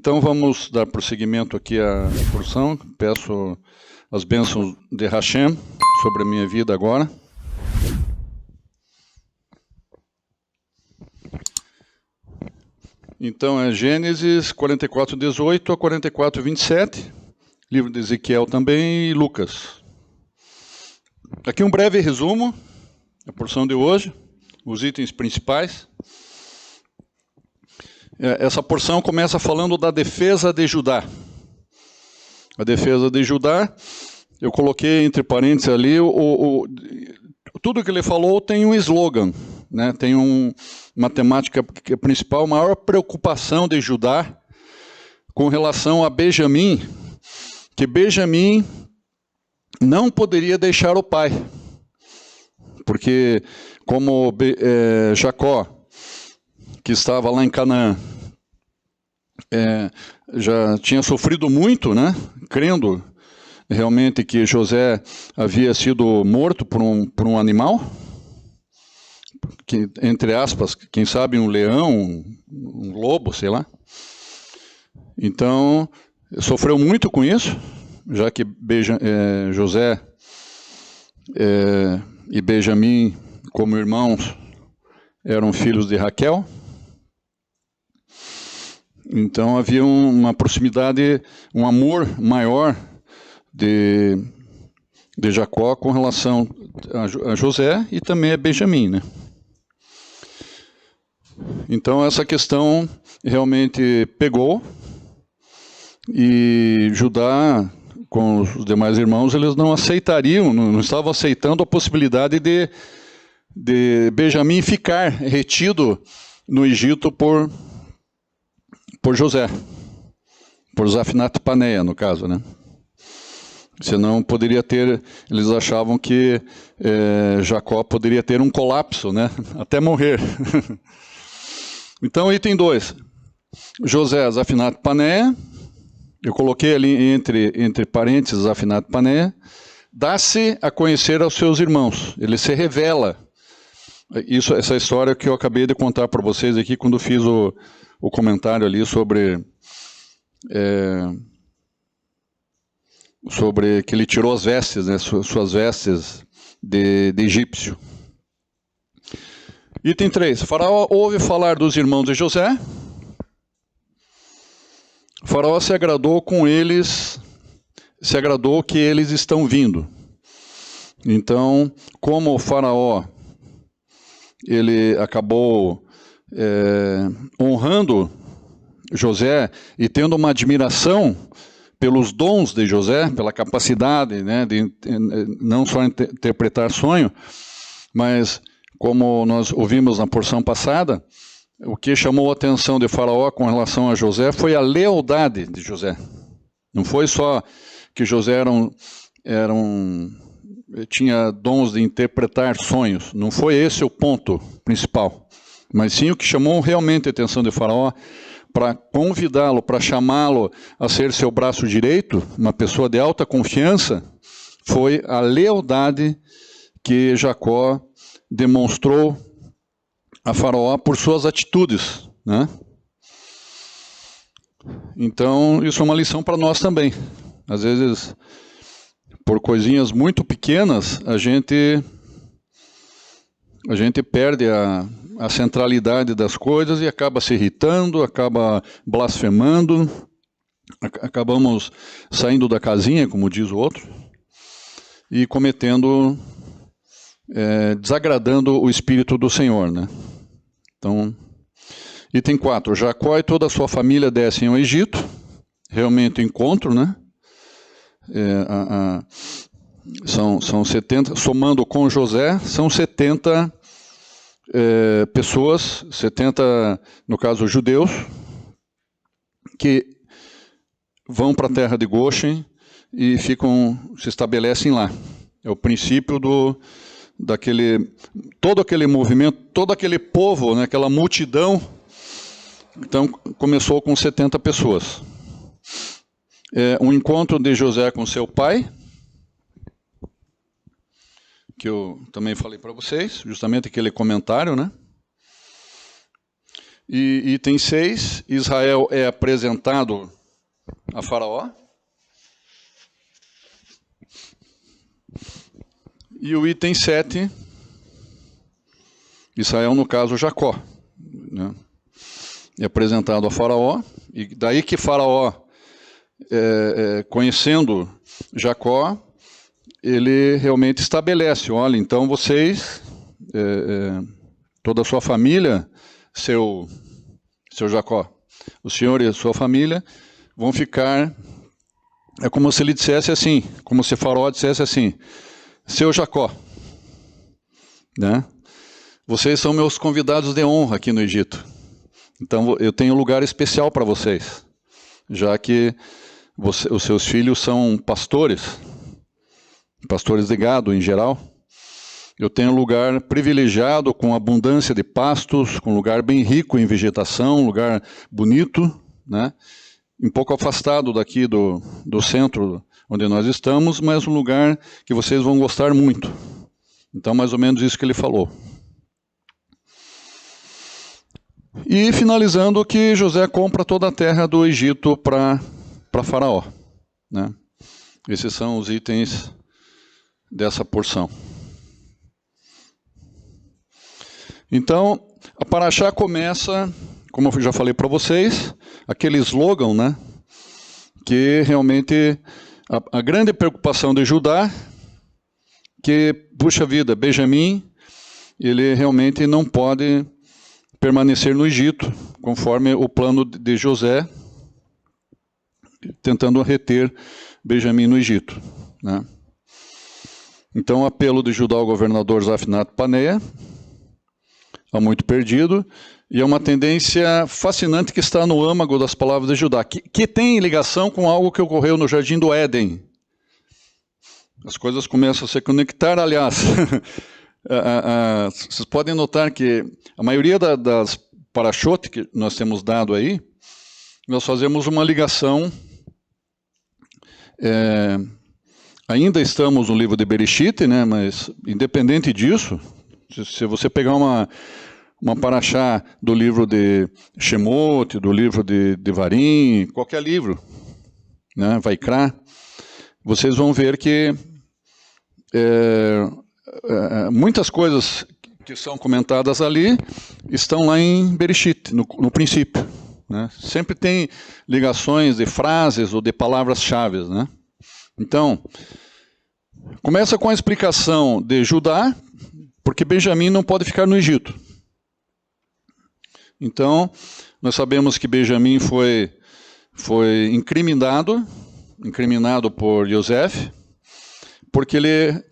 Então vamos dar prosseguimento aqui à porção. Peço as bênçãos de Hashem sobre a minha vida agora. Então é Gênesis 44:18 a 44:27, livro de Ezequiel também e Lucas. Aqui um breve resumo da porção de hoje, os itens principais. Essa porção começa falando da defesa de Judá. A defesa de Judá, eu coloquei entre parênteses ali, tudo que ele falou tem um slogan, né? Tem uma temática principal, a maior preocupação de Judá com relação a Benjamim, que Benjamim não poderia deixar o pai, porque como Jacó, que estava lá em Canaã, já tinha sofrido muito, né? Crendo realmente que José havia sido morto por um animal, que, entre aspas, quem sabe um leão, um lobo, sei lá. Então, sofreu muito com isso, já que José e Benjamim, como irmãos, eram filhos de Raquel. Então havia uma proximidade, um amor maior de Jacó com relação a José e também a Benjamim, né? Então essa questão realmente pegou, e Judá, com os demais irmãos, eles não aceitariam, não estavam aceitando a possibilidade de Benjamim ficar retido no Egito por José, por Zafnat Paneia, no caso, né? Senão poderia ter, eles achavam que Jacó poderia ter um colapso, né? Até morrer. Então, item 2. José, Zafnat Paneia, eu coloquei ali entre parênteses Zafnat Paneia, dá-se a conhecer aos seus irmãos, ele se revela. Essa história que eu acabei de contar para vocês aqui quando fiz o comentário ali sobre que ele tirou as vestes, né, suas vestes de egípcio. Item 3. Faraó ouve falar dos irmãos de José. Faraó se agradou com eles, se agradou que eles estão vindo. Então, como o Faraó ele acabou honrando José e tendo uma admiração pelos dons de José, pela capacidade, né, de não só interpretar sonho, mas como nós ouvimos na porção passada, o que chamou a atenção de Faraó com relação a José foi a lealdade de José. Não foi só que José tinha dons de interpretar sonhos, não foi esse o ponto principal, mas sim o que chamou realmente a atenção de Faraó para convidá-lo, para chamá-lo a ser seu braço direito, uma pessoa de alta confiança, foi a lealdade que Jacó demonstrou a Faraó por suas atitudes, né? Então, isso é uma lição para nós também. Às vezes, por coisinhas muito pequenas, a gente perde a centralidade das coisas e acaba se irritando, acaba blasfemando, acabamos saindo da casinha, como diz o outro, e cometendo, desagradando o Espírito do Senhor, né? Então, item 4. Jacó e toda a sua família descem ao Egito, realmente encontro, né? São 70, somando com José, são 70 pessoas, 70, no caso, judeus, que vão para a terra de Goshen e se estabelecem lá. É o princípio todo aquele movimento, todo aquele povo, né, aquela multidão. Então, começou com 70 pessoas. Um encontro de José com seu pai, que eu também falei para vocês, justamente aquele comentário, né? E item 6, Israel é apresentado a Faraó. E o item 7, Israel, no caso, Jacó, né? É apresentado a Faraó, e daí que Faraó, conhecendo Jacó, ele realmente estabelece, olha, então vocês, toda a sua família, seu Jacó, o senhor e a sua família vão ficar, é como se ele dissesse assim, como se Faraó dissesse assim, seu Jacó, né? Vocês são meus convidados de honra aqui no Egito. Então eu tenho um lugar especial para vocês, já que os seus filhos são pastores de gado em geral. Eu tenho um lugar privilegiado, com abundância de pastos, com um lugar bem rico em vegetação, um lugar bonito, né? Um pouco afastado daqui do centro onde nós estamos, mas um lugar que vocês vão gostar muito. Então, mais ou menos isso que ele falou. E finalizando que José compra toda a terra do Egito para Faraó, né? Esses são os itens dessa porção. Então, a Paraxá começa, como eu já falei para vocês, aquele slogan, né? Que realmente a grande preocupação de Judá, que, puxa vida, Benjamim, ele realmente não pode permanecer no Egito, conforme o plano de José, tentando reter Benjamim no Egito, né? Então, o apelo de Judá ao governador Zaphnat-Paneah, há muito perdido, e é uma tendência fascinante que está no âmago das palavras de Judá, que tem ligação com algo que ocorreu no Jardim do Éden. As coisas começam a se conectar, aliás. Vocês podem notar que a maioria das parashot que nós temos dado aí, nós fazemos uma ligação. Ainda estamos no livro de Bereshit, né, mas independente disso, se você pegar uma paraxá do livro de Shemot, do livro de Devarim, qualquer livro, né, Vaikra, vocês vão ver que muitas coisas que são comentadas ali estão lá em Bereshit, no princípio, né? Sempre tem ligações de frases ou de palavras-chave, né? Então, começa com a explicação de Judá, porque Benjamim não pode ficar no Egito. Então, nós sabemos que Benjamim foi incriminado por Yosef, porque ele,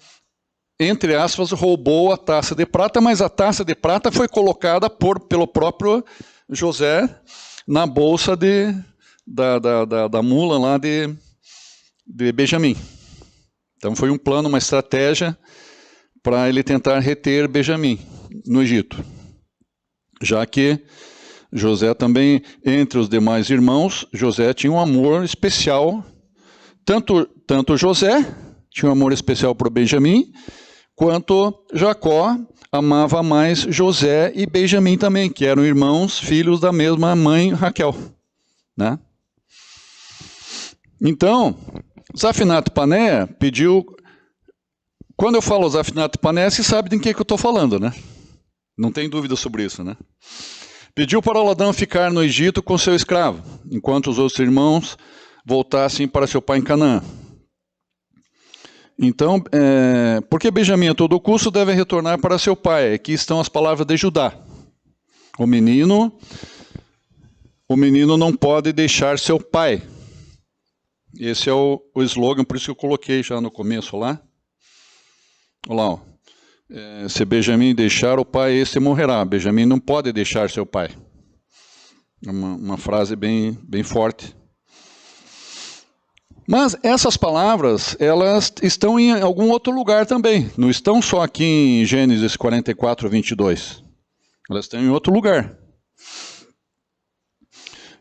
entre aspas, roubou a taça de prata, mas a taça de prata foi colocada pelo próprio José na bolsa da mula lá de Benjamim. Então foi um plano, uma estratégia para ele tentar reter Benjamim no Egito. Já que José também, entre os demais irmãos, José tinha um amor especial, tanto José tinha um amor especial por Benjamim, quanto Jacó amava mais José e Benjamim também, que eram irmãos, filhos da mesma mãe Raquel, né? Então, Zaphnat-Paneah pediu. Quando eu falo Zaphnat-Paneah, você sabe de quem que eu estou falando, né? Não tem dúvida sobre isso, né? Pediu para Labão ficar no Egito com seu escravo, enquanto os outros irmãos voltassem para seu pai em Canaã. Então, porque Benjamim a todo custo deve retornar para seu pai. Aqui estão as palavras de Judá. O menino não pode deixar seu pai. Esse é o slogan, por isso que eu coloquei já no começo lá. Olha lá, ó. Se Benjamim deixar o pai, este morrerá. Benjamim não pode deixar seu pai. É uma frase bem forte. Mas essas palavras, elas estão em algum outro lugar também. Não estão só aqui em Gênesis 44, 22. Elas estão em outro lugar.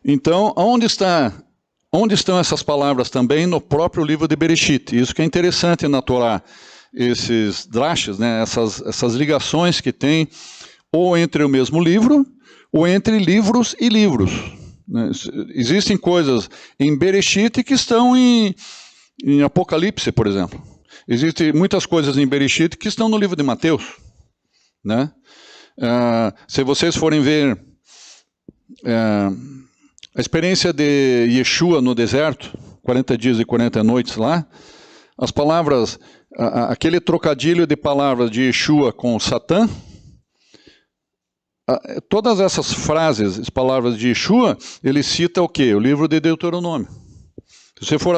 Então, onde estão essas palavras também? No próprio livro de Bereshit. Isso que é interessante na Torá. Esses drashas, né, essas ligações que tem ou entre o mesmo livro, ou entre livros e livros. Existem coisas em Bereshit que estão em Apocalipse, por exemplo. Existem muitas coisas em Bereshit que estão no livro de Mateus, né? Se vocês forem ver a experiência de Yeshua no deserto, 40 dias e 40 noites lá, as palavras, aquele trocadilho de palavras de Yeshua com Satã, todas essas frases, as palavras de Yeshua, ele cita o quê? O livro de Deuteronômio. Se você for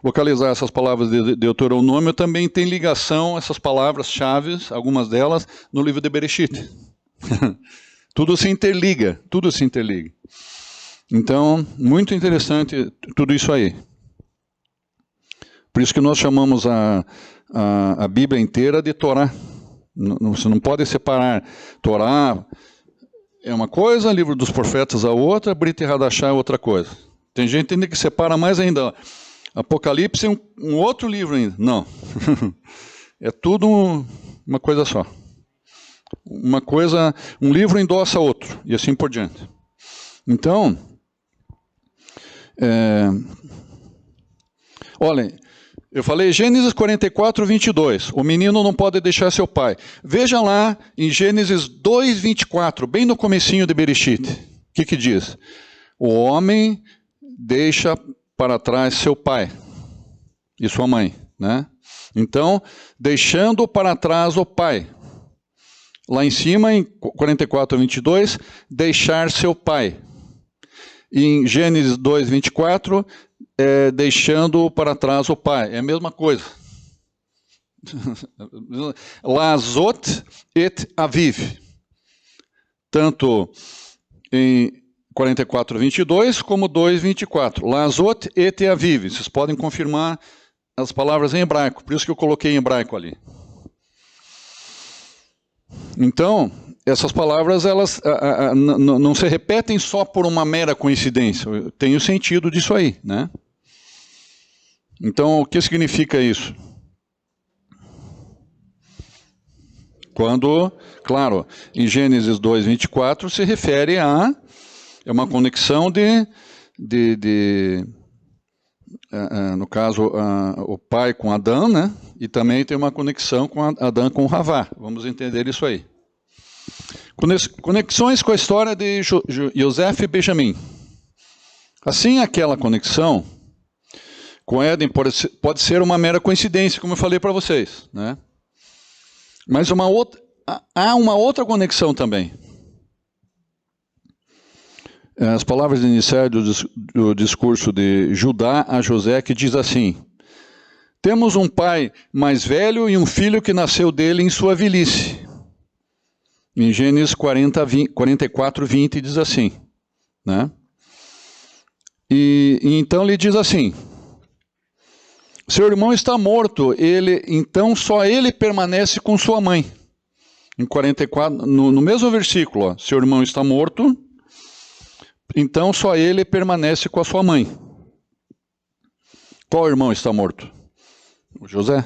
localizar essas palavras de Deuteronômio, também tem ligação, essas palavras-chave, algumas delas, no livro de Bereshit. Tudo se interliga, tudo se interliga. Então, muito interessante tudo isso aí. Por isso que nós chamamos a Bíblia inteira de Torá. Você não pode separar. Torá é uma coisa, livro dos profetas a outra, Brit Hadashah é outra coisa. Tem gente ainda que separa mais ainda. Apocalipse é um outro livro ainda. Não. É tudo uma coisa só. Uma coisa, um livro endossa outro, e assim por diante. Então, olhem, eu falei Gênesis 44, 22. O menino não pode deixar seu pai. Veja lá em Gênesis 2, 24, bem no comecinho de Bereshit. O que diz? O homem deixa para trás seu pai e sua mãe, né? Então, deixando para trás o pai. Lá em cima, em 44, 22, deixar seu pai. Em Gênesis 2, 24, deixando para trás o pai. É a mesma coisa. Lazot et aviv. Tanto em 44, 22, como 2, 24. Lazot et aviv. Vocês podem confirmar as palavras em hebraico. Por isso que eu coloquei em hebraico ali. Então, essas palavras elas não se repetem só por uma mera coincidência. Tem o sentido disso aí, né? Então, o que significa isso? Quando, claro, em Gênesis 2, 24, se refere a uma conexão no caso, o pai com Adão, né? E também tem uma conexão com Adão com Havá. Vamos entender isso aí. Conexões com a história de Yosef e Benjamim. Assim, aquela conexão com Éden pode ser uma mera coincidência, como eu falei para vocês, né? Mas há uma outra conexão também. As palavras iniciais do discurso de Judá a José, que diz assim: temos um pai mais velho e um filho que nasceu dele em sua velhice. Em Gênesis 44, 20 diz assim, né? E então ele diz assim: seu irmão está morto, então só ele permanece com sua mãe. Em 44, no mesmo versículo, ó, seu irmão está morto, então só ele permanece com a sua mãe. Qual irmão está morto? O José,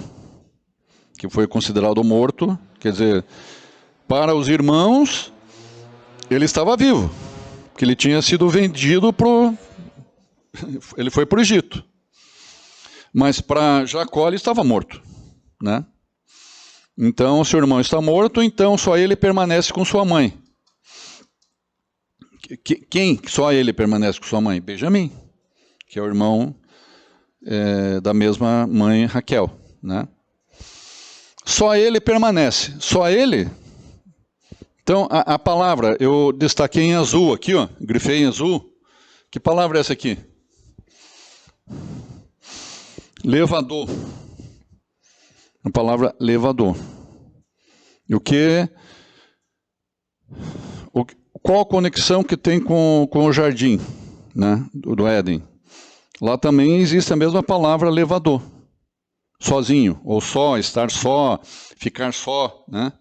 que foi considerado morto. Quer dizer, para os irmãos, ele estava vivo, porque ele tinha sido vendido ele foi para o Egito. Mas para Jacó ele estava morto, né? Então, seu irmão está morto, então só ele permanece com sua mãe. Quem só ele permanece com sua mãe? Benjamim, que é o irmão da mesma mãe Raquel, né? Só ele permanece, só ele. Então, a palavra, eu destaquei em azul aqui, ó, grifei em azul. Que palavra é essa aqui? Levador. A palavra levador. E qual a conexão que tem com o jardim, né, do Éden? Lá também existe a mesma palavra levador. Sozinho, ou só, estar só, ficar só, né?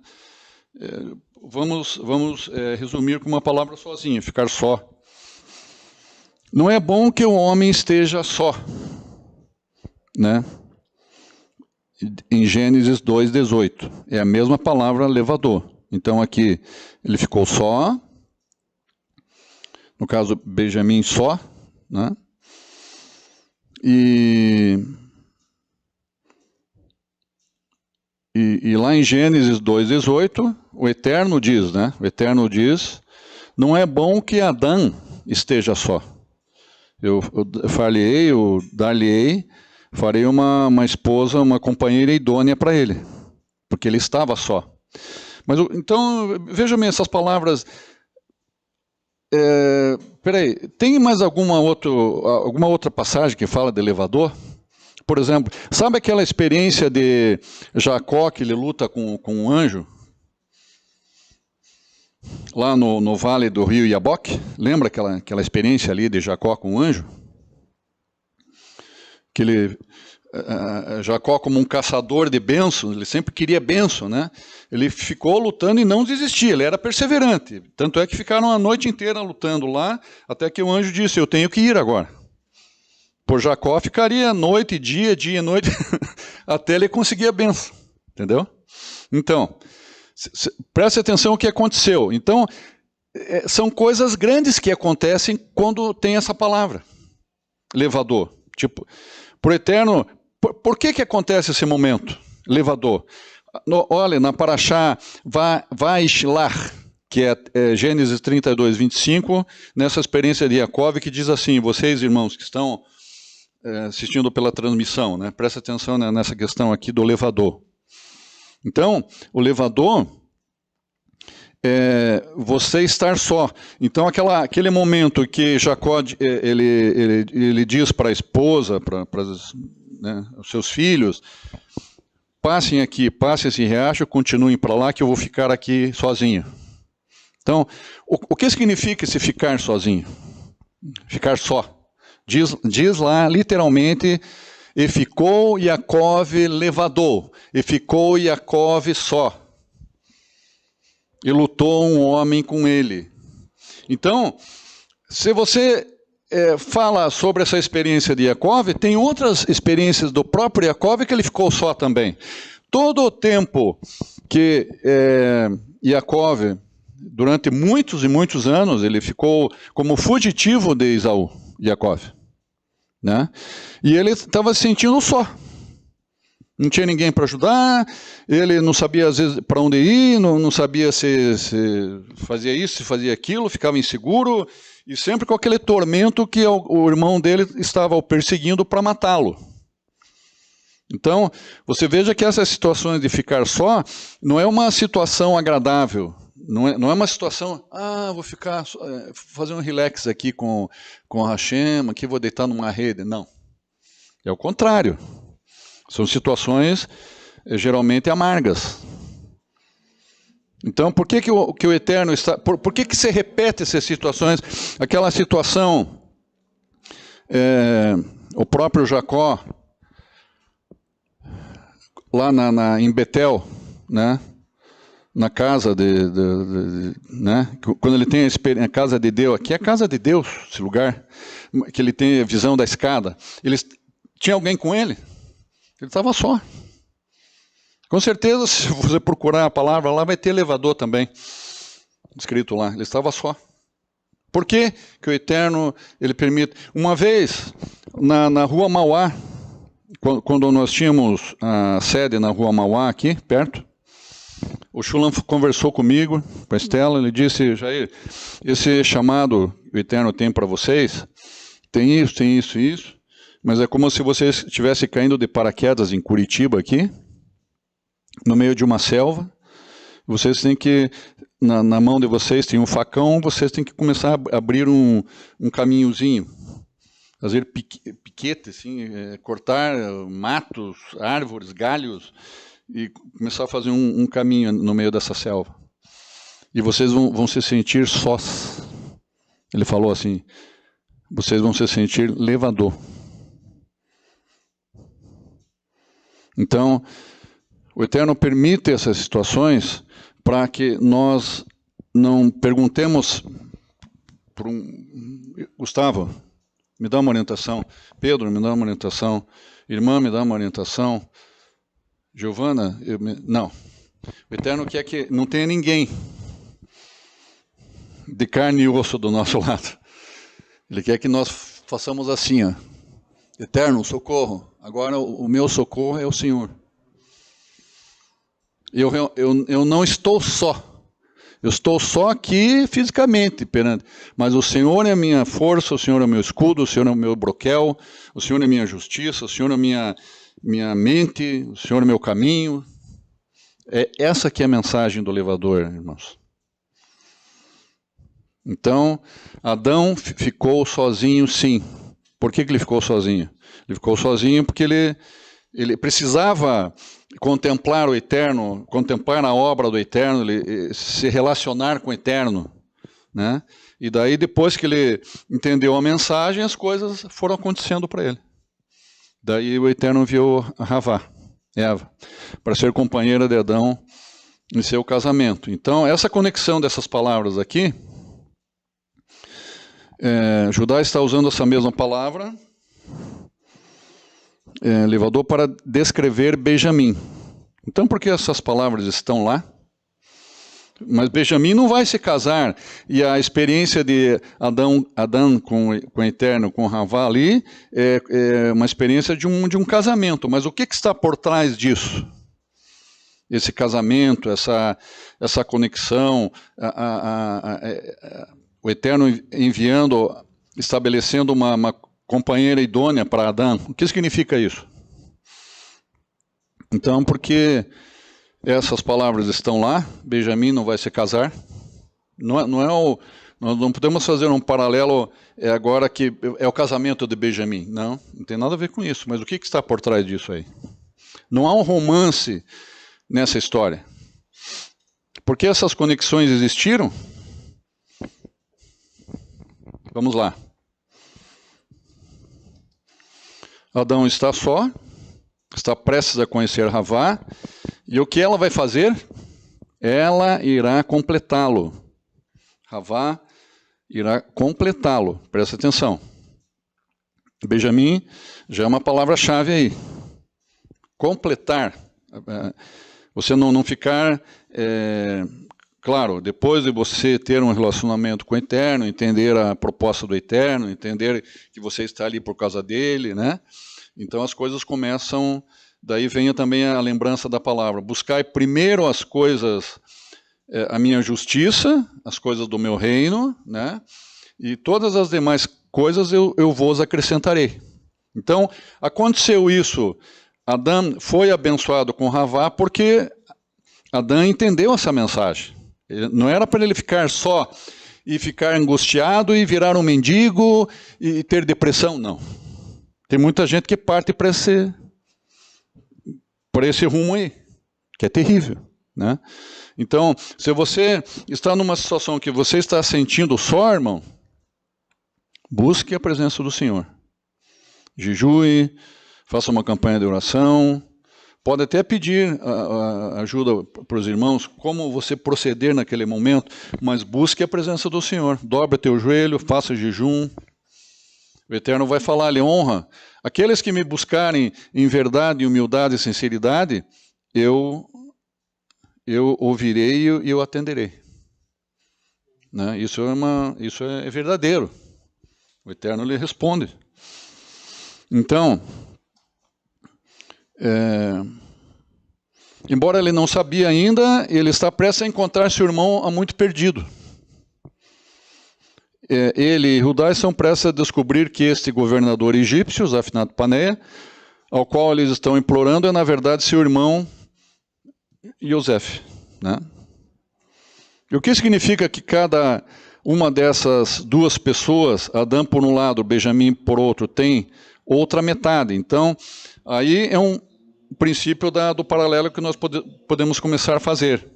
Vamos resumir com uma palavra sozinho, ficar só. Não é bom que o homem esteja só, né? Em Gênesis 2:18, é a mesma palavra levador. Então aqui ele ficou só, no caso Benjamim só, né? E lá em Gênesis 2:18, o Eterno diz, né? O Eterno diz, não é bom que Adão esteja só. Eu dar-lhe-ei, farei uma esposa, uma companheira idônea para ele, porque ele estava só. Mas então, vejam bem essas palavras. Peraí, tem mais alguma outra passagem que fala de elevador? Por exemplo, sabe aquela experiência de Jacó que ele luta com um anjo? Lá no vale do rio Iaboque? Lembra aquela experiência ali de Jacó com um anjo? Que Jacó, como um caçador de bênçãos, ele sempre queria bênção, né? Ele ficou lutando e não desistia, ele era perseverante. Tanto é que ficaram a noite inteira lutando lá, até que o anjo disse, eu tenho que ir agora. Por Jacó ficaria noite, dia, noite, até ele conseguir a bênção, entendeu? Então, preste atenção no que aconteceu. Então, são coisas grandes que acontecem quando tem essa palavra, elevador. Tipo, por Eterno, por que acontece esse momento, elevador? Olha, na Paraxá Vaishlar, que é Gênesis 32:25, nessa experiência de Jacó, que diz assim, vocês, irmãos, que estão assistindo pela transmissão, né? Presta atenção nessa questão aqui do elevador. Então, o elevador é você estar só. Então, aquele momento que Jacó ele diz para a esposa, para né, os seus filhos, passem aqui, passem esse riacho, continuem para lá, que eu vou ficar aqui sozinho. Então, o que significa esse ficar sozinho? Ficar só. Diz lá, literalmente, e ficou Jacó levador, e ficou Jacó só. E lutou um homem com ele. Então, se você fala sobre essa experiência de Jacó, tem outras experiências do próprio Jacó que ele ficou só também. Todo o tempo que Jacó, durante muitos e muitos anos, ele ficou como fugitivo de Esaú, Jacó. Né? E ele estava se sentindo só. Não tinha ninguém para ajudar, ele não sabia às vezes para onde ir, não sabia se fazia isso, se fazia aquilo, ficava inseguro, e sempre com aquele tormento que o irmão dele estava o perseguindo para matá-lo. Então, você veja que essas situações de ficar só não é uma situação agradável, não é uma situação, vou ficar, fazer um relax aqui com a Hashem, aqui vou deitar numa rede. Não. É o contrário. São situações geralmente amargas. Então, por que o Eterno está... Por que se repete essas situações? Aquela situação, o próprio Jacó, lá em Betel, né? Na casa né? Quando ele tem a casa de Deus, aqui é a casa de Deus, esse lugar, que ele tem a visão da escada. Tinha alguém com ele? Ele estava só. Com certeza, se você procurar a palavra lá, vai ter elevador também, escrito lá. Ele estava só. Por que o Eterno, ele permite? Uma vez, na Rua Mauá, quando nós tínhamos a sede na Rua Mauá, aqui, perto, o Shulam conversou comigo, com a Estela, ele disse, Jair, esse chamado que o Eterno tem para vocês, tem isso e isso, mas é como se vocês estivessem caindo de paraquedas em Curitiba aqui, no meio de uma selva. Vocês têm que, na mão de vocês tem um facão, vocês têm que começar a abrir um caminhozinho, fazer piquete, assim, cortar matos, árvores, galhos, e começar a fazer um caminho no meio dessa selva. E vocês vão se sentir sós. Ele falou assim, vocês vão se sentir levador. Então, o Eterno permite essas situações para que nós não perguntemos por Gustavo, me dá uma orientação. Pedro, me dá uma orientação. Irmã, me dá uma orientação. Giovana, não. O Eterno quer que não tenha ninguém de carne e osso do nosso lado. Ele quer que nós façamos assim, ó. Eterno, socorro. Agora o meu socorro é o Senhor. Eu não estou só. Eu estou só aqui fisicamente, mas o Senhor é a minha força, o Senhor é o meu escudo, o Senhor é o meu broquel, o Senhor é a minha justiça, o Senhor é a minha mente, o Senhor é o meu caminho. É essa que é a mensagem do elevador, irmãos. Então, Adão ficou sozinho, sim. Por que ele ficou sozinho? Ele ficou sozinho porque ele precisava contemplar o Eterno, contemplar a obra do Eterno, se relacionar com o Eterno, né? E daí, depois que ele entendeu a mensagem, as coisas foram acontecendo para ele. Daí o Eterno enviou Eva, para ser companheira de Adão em seu casamento. Então, essa conexão dessas palavras aqui, Judá está usando essa mesma palavra, elevador, para descrever Benjamim. Então, por que essas palavras estão lá? Mas Benjamim não vai se casar, e a experiência de Adão com o Eterno, com Havá ali, é uma experiência de um casamento. Mas o que está por trás disso? Esse casamento, essa conexão, o Eterno enviando, estabelecendo uma companheira idônea para Adão. O que significa isso? Então, porque essas palavras estão lá, Benjamim não vai se casar. Nós não podemos fazer um paralelo agora que é o casamento de Benjamim. Não tem nada a ver com isso. Mas o que está por trás disso aí? Não há um romance nessa história. Porque essas conexões existiram? Vamos lá. Adão está só, está prestes a conhecer Havá, e o que ela vai fazer? Ela irá completá-lo. Havá irá completá-lo. Presta atenção. Benjamim já é uma palavra-chave aí. Completar. Você não ficar... Claro, depois de você ter um relacionamento com o Eterno, entender a proposta do Eterno, entender que você está ali por causa dele, né? Então as coisas começam, daí vem também a lembrança da palavra. Buscai primeiro as coisas, a minha justiça, as coisas do meu reino, né? E todas as demais coisas eu vos acrescentarei. Então, aconteceu isso. Adão foi abençoado com Havá porque Adão entendeu essa mensagem. Não era para ele ficar só e ficar angustiado e virar um mendigo e ter depressão, não. Tem muita gente que parte para esse rumo aí, que é terrível, né? Então, se você está numa situação que você está sentindo só, irmão, busque a presença do Senhor. Jejue, faça uma campanha de oração. Pode até pedir ajuda para os irmãos, como você proceder naquele momento, mas busque a presença do Senhor. Dobre teu joelho, faça jejum. O Eterno vai falar, ele honra. Aqueles que me buscarem em verdade, humildade e sinceridade, eu ouvirei e eu atenderei. Né? Isso é verdadeiro. O Eterno lhe responde. Então... embora ele não sabia ainda, ele está prestes a encontrar seu irmão há muito perdido. Ele e Judá são prestes a descobrir que este governador egípcio, Zafinat Paneia, ao qual eles estão implorando, é na verdade seu irmão Yosef, né? E o que significa que cada uma dessas duas pessoas, Adão por um lado, Benjamim por outro, tem outra metade? Então, aí é um princípio do paralelo que nós podemos começar a fazer.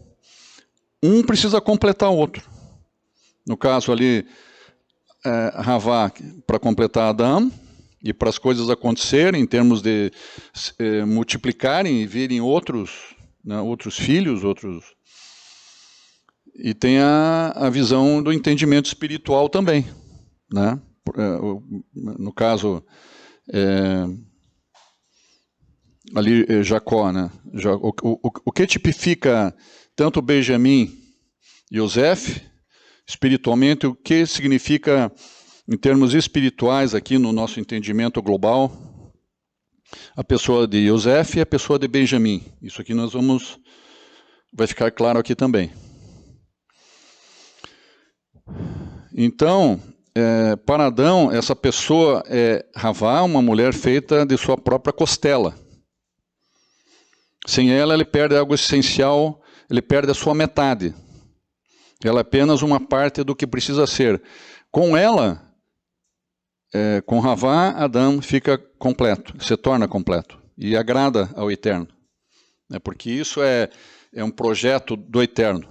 Um precisa completar o outro. No caso ali, Havá para completar Adão, e para as coisas acontecerem, em termos de multiplicarem e virem outros, né, outros filhos, outros... E tem a visão do entendimento espiritual também, né? No caso... ali Jacó, né? O que tipifica tanto Benjamim e Yosef, espiritualmente, o que significa em termos espirituais aqui no nosso entendimento global, a pessoa de Yosef e a pessoa de Benjamim. Isso aqui vai ficar claro aqui também. Então, para Adão, essa pessoa é Havá, uma mulher feita de sua própria costela. Sem ela, ele perde algo essencial, ele perde a sua metade. Ela é apenas uma parte do que precisa ser. Com ela, com Havá, Adão fica completo, se torna completo e agrada ao Eterno. Porque isso é um projeto do Eterno.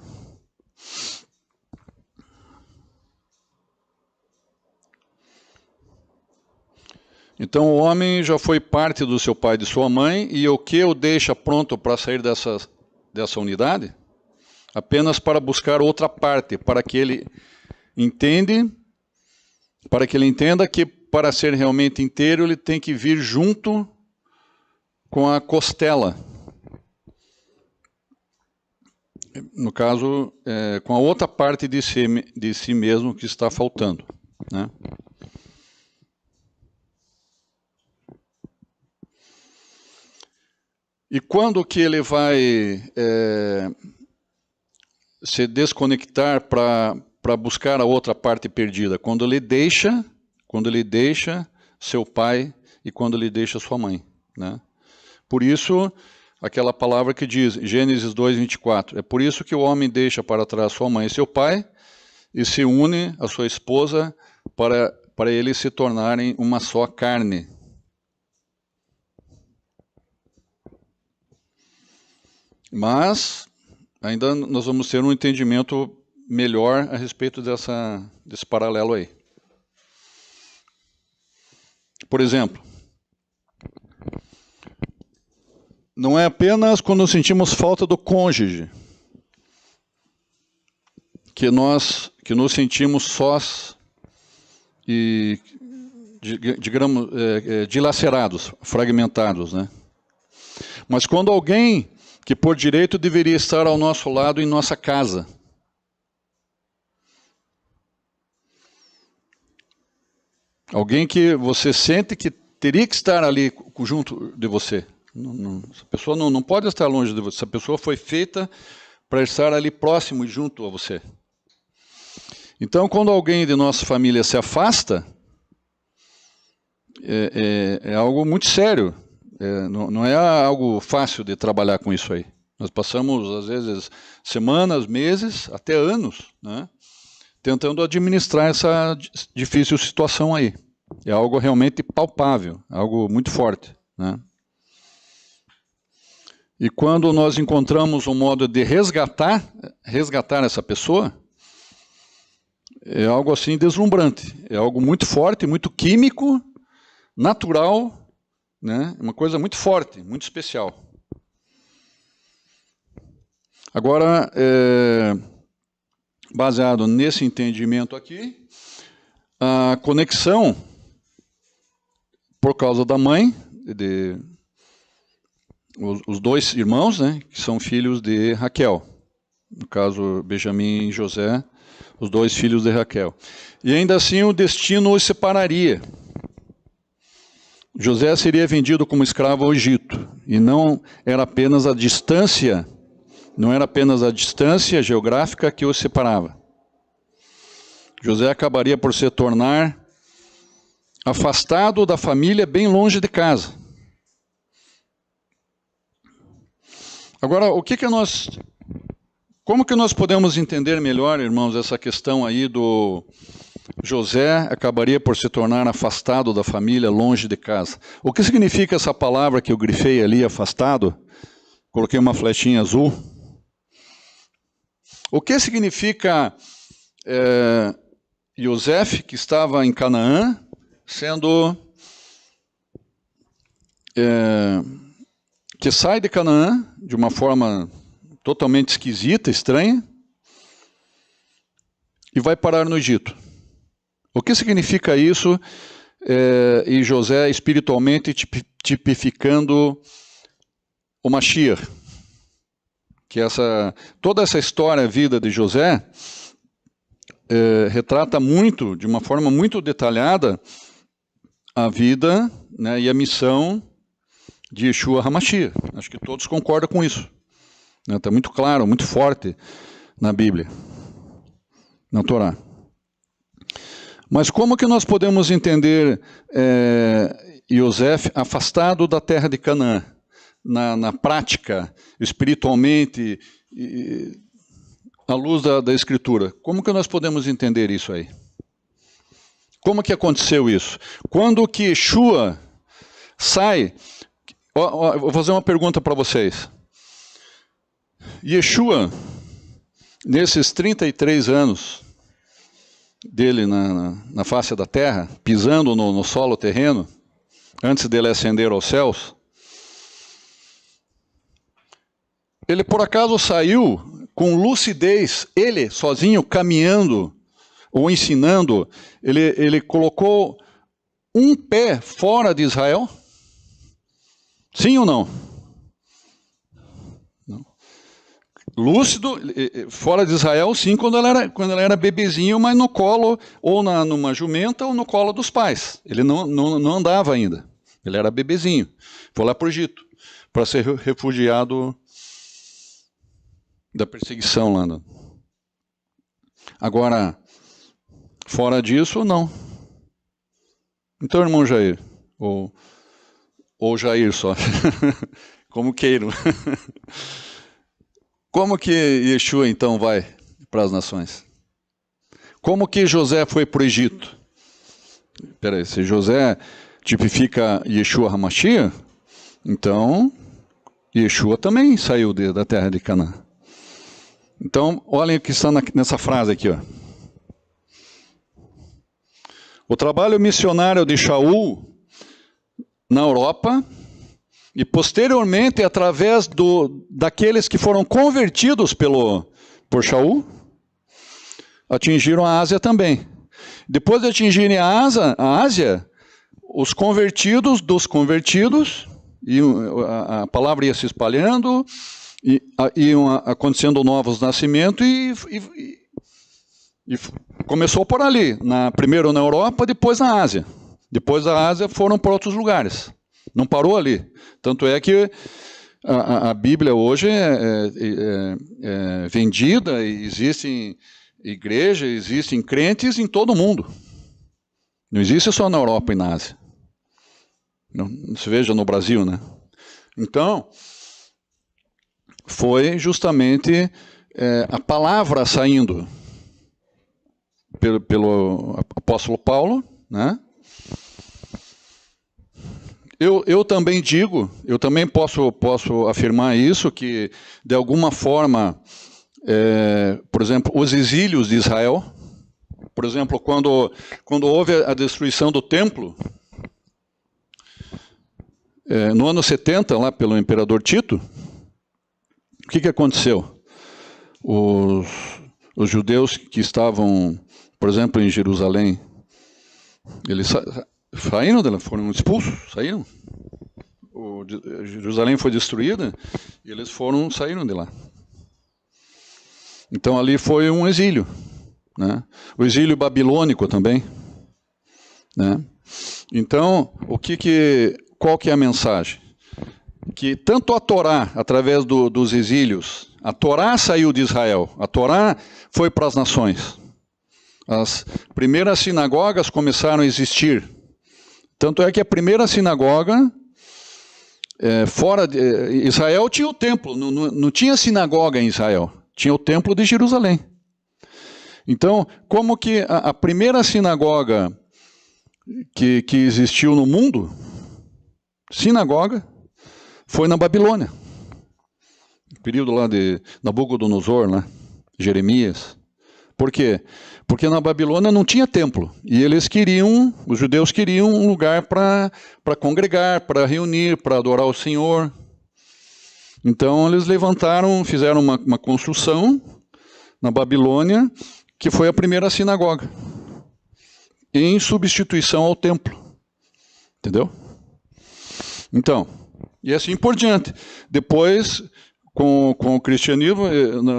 Então o homem já foi parte do seu pai e de sua mãe, e o que o deixa pronto para sair dessa unidade? Apenas para buscar outra parte, para que ele entenda que para ser realmente inteiro ele tem que vir junto com a costela. No caso, com a outra parte de si mesmo que está faltando, né? E quando que ele vai se desconectar para buscar a outra parte perdida? Quando ele deixa seu pai e quando ele deixa sua mãe, né? Por isso, aquela palavra que diz, Gênesis 2:24, é por isso que o homem deixa para trás sua mãe e seu pai e se une à sua esposa para eles se tornarem uma só carne. Mas ainda nós vamos ter um entendimento melhor a respeito desse paralelo aí. Por exemplo, não é apenas quando sentimos falta do cônjuge que nos sentimos sós e, digamos, dilacerados, fragmentados, né? Mas quando alguém que por direito deveria estar ao nosso lado em nossa casa, alguém que você sente que teria que estar ali junto de você. Essa pessoa não pode estar longe de você. Essa pessoa foi feita para estar ali próximo e junto a você. Então, quando alguém de nossa família se afasta, é algo muito sério. Não é algo fácil de trabalhar com isso aí. Nós passamos, às vezes, semanas, meses, até anos, né, tentando administrar essa difícil situação aí. É algo realmente palpável, algo muito forte, né? E quando nós encontramos um modo de resgatar essa pessoa, é algo assim deslumbrante. É algo muito forte, muito químico, natural, né? Uma coisa muito forte, muito especial. Agora, baseado nesse entendimento aqui, a conexão, por causa da mãe, os dois irmãos, né, que são filhos de Raquel. No caso, Benjamim e José, os dois filhos de Raquel. E ainda assim o destino os separaria. José seria vendido como escravo ao Egito, e não era apenas a distância geográfica que os separava. José acabaria por se tornar afastado da família, bem longe de casa. Agora, como que nós podemos entender melhor, irmãos, essa questão aí do José acabaria por se tornar afastado da família, longe de casa? O que significa essa palavra que eu grifei ali, afastado? Coloquei uma flechinha azul. O que significa Yosef, que estava em Canaã, que sai de Canaã de uma forma totalmente esquisita, estranha, e vai parar no Egito? O que significa isso? E José espiritualmente tipificando o Mashiach, que toda essa história, a vida de José, retrata muito, de uma forma muito detalhada, a vida, né, e a missão de Yeshua HaMashiach. Acho que todos concordam com isso. Está muito claro, muito forte na Bíblia, na Torá. Mas como que nós podemos entender Yosef afastado da terra de Canaã, na prática, espiritualmente, à luz da Escritura? Como que nós podemos entender isso aí? Como que aconteceu isso? Quando que Yeshua sai... vou fazer uma pergunta para vocês. Yeshua, nesses 33 anos dele na face da terra, pisando no solo terreno, antes dele ascender aos céus, ele por acaso saiu com lucidez, ele sozinho caminhando ou ensinando, ele colocou um pé fora de Israel? Sim ou não? Não. Lúcido, fora de Israel, sim, quando ela era bebezinho, mas no colo, ou numa jumenta, ou no colo dos pais. Ele não andava ainda. Ele era bebezinho. Foi lá para o Egito, para ser refugiado da perseguição lá. Agora, fora disso, não. Então, irmão Jair, ou Jair só, como queiram. Como que Yeshua então vai para as nações? Como que José foi para o Egito? Espera aí, se José tipifica Yeshua HaMashiach, então Yeshua também saiu da terra de Canaã. Então, olhem o que está nessa frase aqui, ó. O trabalho missionário de Shaul na Europa, e posteriormente, através daqueles que foram convertidos por Shaul, atingiram a Ásia também. Depois de atingirem a Ásia, os convertidos dos convertidos, e a palavra ia se espalhando, iam acontecendo novos nascimentos, e começou por ali, primeiro na Europa, depois na Ásia. Depois da Ásia foram para outros lugares. Não parou ali. Tanto é que a Bíblia hoje é vendida, e existem igrejas, existem crentes em todo o mundo. Não existe só na Europa e na Ásia. Não se veja no Brasil, né? Então, foi justamente a palavra saindo pelo apóstolo Paulo, né? Eu também digo, eu também posso afirmar isso, que de alguma forma, por exemplo, os exílios de Israel, por exemplo, quando houve a destruição do templo, no ano 70, lá pelo imperador Tito, o que aconteceu? Os judeus que estavam, por exemplo, em Jerusalém, eles saíram dela, foram expulsos, saíram. Jerusalém foi destruída e eles saíram de lá. Então ali foi um exílio, né? O exílio babilônico também, né? Então, qual que é a mensagem? Que tanto a Torá, através dos exílios, a Torá saiu de Israel, a Torá foi para as nações. As primeiras sinagogas começaram a existir. Tanto é que a primeira sinagoga, fora de Israel, tinha o templo, não tinha sinagoga em Israel, tinha o templo de Jerusalém. Então, como que a primeira sinagoga que existiu no mundo, sinagoga, foi na Babilônia. Período lá de Nabucodonosor, né? Jeremias. Por quê? Porque na Babilônia não tinha templo. E os judeus queriam um lugar para congregar, para reunir, para adorar o Senhor. Então eles fizeram uma construção na Babilônia, que foi a primeira sinagoga, em substituição ao templo. Entendeu? Então, E assim por diante. Depois, com o cristianismo,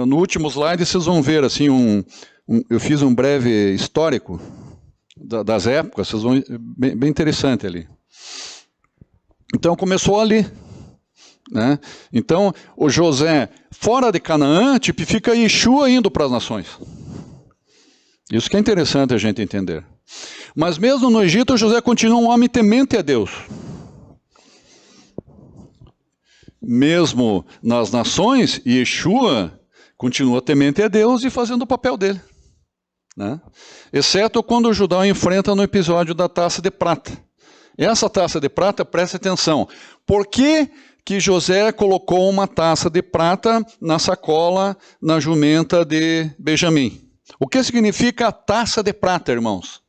no último slide vocês vão ver assim, eu fiz um breve histórico das épocas, vocês vão, bem interessante ali. Então começou ali. Né? Então, o José, fora de Canaã, tipifica Yeshua indo para as nações. Isso que é interessante a gente entender. Mas mesmo no Egito, José continua um homem temente a Deus. Mesmo nas nações, Yeshua continua temente a Deus e fazendo o papel dele. Né? Exceto quando o Judá enfrenta no episódio da taça de prata. Essa taça de prata, preste atenção. Por que José colocou uma taça de prata na sacola, na jumenta de Benjamim? O que significa a taça de prata, irmãos?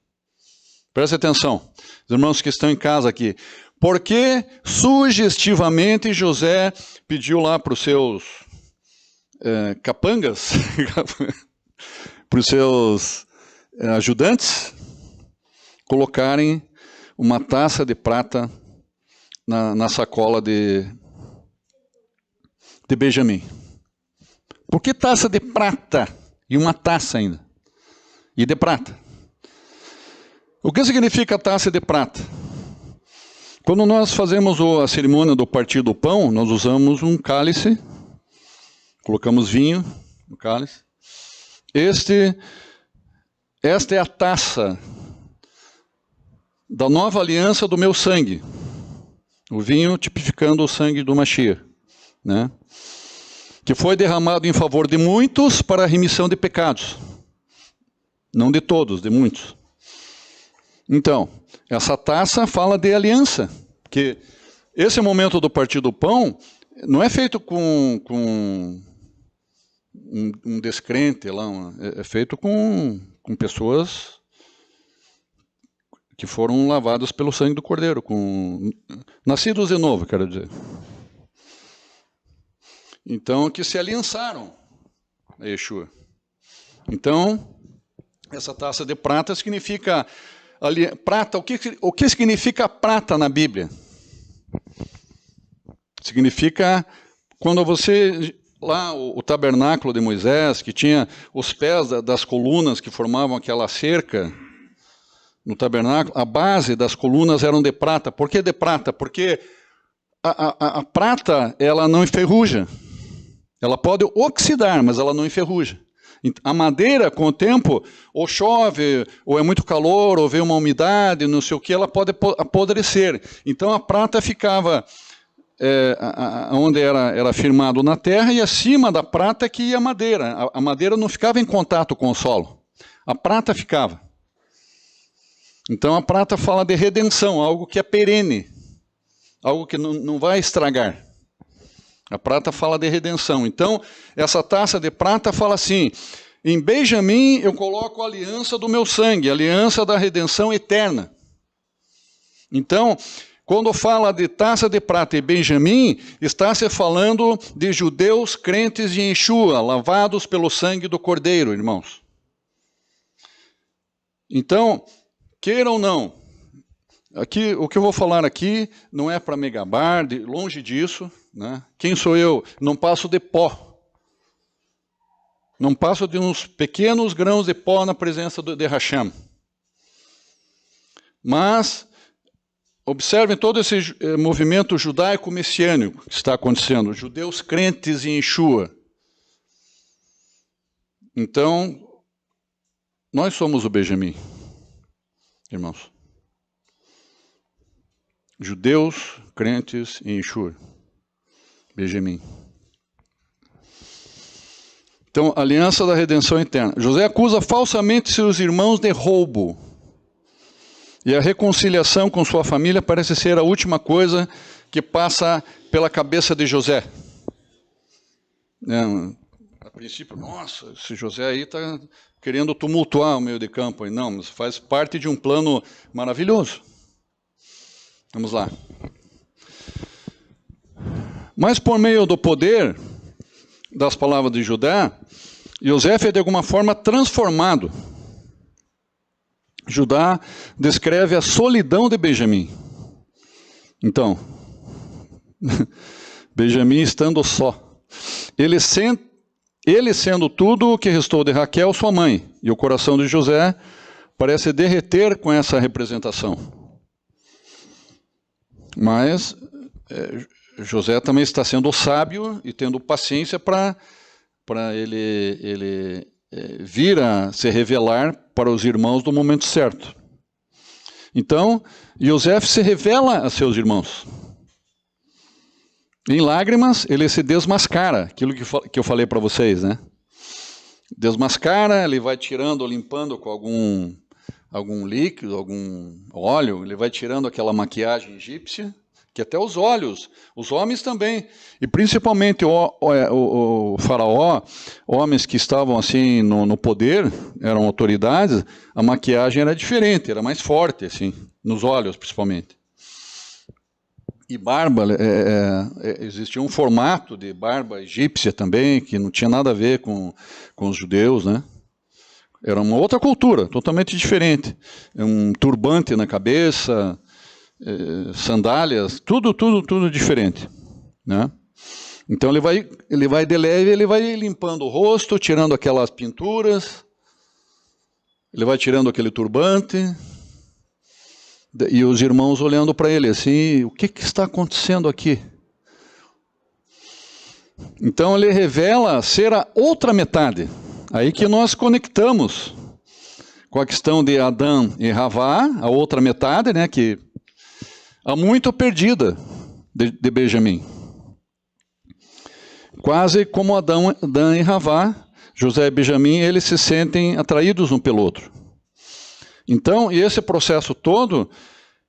Preste atenção. Os irmãos que estão em casa aqui. Por que sugestivamente José pediu lá para os seus capangas, para os seus ajudantes, colocarem uma taça de prata na sacola de Benjamim? Por que taça de prata? E uma taça ainda. E de prata. O que significa taça de prata? Quando nós fazemos a cerimônia do partir do pão, nós usamos um cálice, colocamos vinho no cálice. Esta é a taça da nova aliança do meu sangue. O vinho tipificando o sangue do Mashiach, né? Que foi derramado em favor de muitos para a remissão de pecados. Não de todos, de muitos. Então, essa taça fala de aliança, porque esse momento do partir do pão não é feito com um descrente, lá, é feito com pessoas que foram lavadas pelo sangue do Cordeiro, nascidos de novo, quero dizer. Então, que se aliançaram a Yeshua. Então, essa taça de prata significa... prata, o que significa prata na Bíblia? Significa quando você... Lá, o tabernáculo de Moisés, que tinha os pés das colunas que formavam aquela cerca no tabernáculo, a base das colunas eram de prata. Por que de prata? Porque a prata, ela não enferruja. Ela pode oxidar, mas ela não enferruja. A madeira, com o tempo, ou chove, ou é muito calor, ou vem uma umidade, não sei o que, ela pode apodrecer. Então a prata ficava onde era firmado na terra, e acima da prata que ia a madeira. A madeira não ficava em contato com o solo. A prata ficava. Então a prata fala de redenção, algo que é perene, algo que não vai estragar. A prata fala de redenção. Então, essa taça de prata fala assim: em Benjamim eu coloco a aliança do meu sangue, a aliança da redenção eterna. Então, quando fala de taça de prata e Benjamim, está se falando de judeus crentes em Yeshua, lavados pelo sangue do Cordeiro, irmãos. Então, queira ou não, aqui, o que eu vou falar aqui não é para me gabar, longe disso. Né? Quem sou eu? Não passo de pó. Não passo de uns pequenos grãos de pó na presença de Hashem. Mas, observem todo esse movimento judaico-messiânico que está acontecendo. Judeus crentes em Yeshua. Então, nós somos o Benjamim, irmãos. Judeus crentes em Yeshua. Benjamim. Então, aliança da redenção eterna. José acusa falsamente seus irmãos de roubo. E a reconciliação com sua família parece ser a última coisa que passa pela cabeça de José. A princípio, nossa, esse José aí está querendo tumultuar o meio de campo. Não, mas faz parte de um plano maravilhoso. Vamos lá. Mas por meio do poder das palavras de Judá, José é de alguma forma transformado. Judá descreve a solidão de Benjamim. Então, Benjamim estando só. Ele sendo tudo o que restou de Raquel, sua mãe. E o coração de José parece derreter com essa representação. Mas José também está sendo sábio e tendo paciência para ele vir a se revelar para os irmãos no momento certo. Então, José se revela a seus irmãos. Em lágrimas, ele se desmascara, aquilo que eu falei para vocês, né? Desmascara, ele vai tirando, limpando com algum líquido, algum óleo, ele vai tirando aquela maquiagem egípcia, que até os olhos, os homens também, e principalmente o faraó, homens que estavam assim no poder, eram autoridades, a maquiagem era diferente, era mais forte, assim, nos olhos principalmente. E barba, existia um formato de barba egípcia também, que não tinha nada a ver com os judeus, né? Era uma outra cultura, totalmente diferente. Um turbante na cabeça, sandálias, tudo diferente, né? Então ele vai de leve, ele vai limpando o rosto, tirando aquelas pinturas, ele vai tirando aquele turbante, e os irmãos olhando para ele assim, o que está acontecendo aqui? Então ele revela ser a outra metade. Aí que nós conectamos com a questão de Adão e Havá, a outra metade, né, que há muito perdida de Benjamim. Quase como Adão e Havá, José e Benjamim, eles se sentem atraídos um pelo outro. Então, esse processo todo,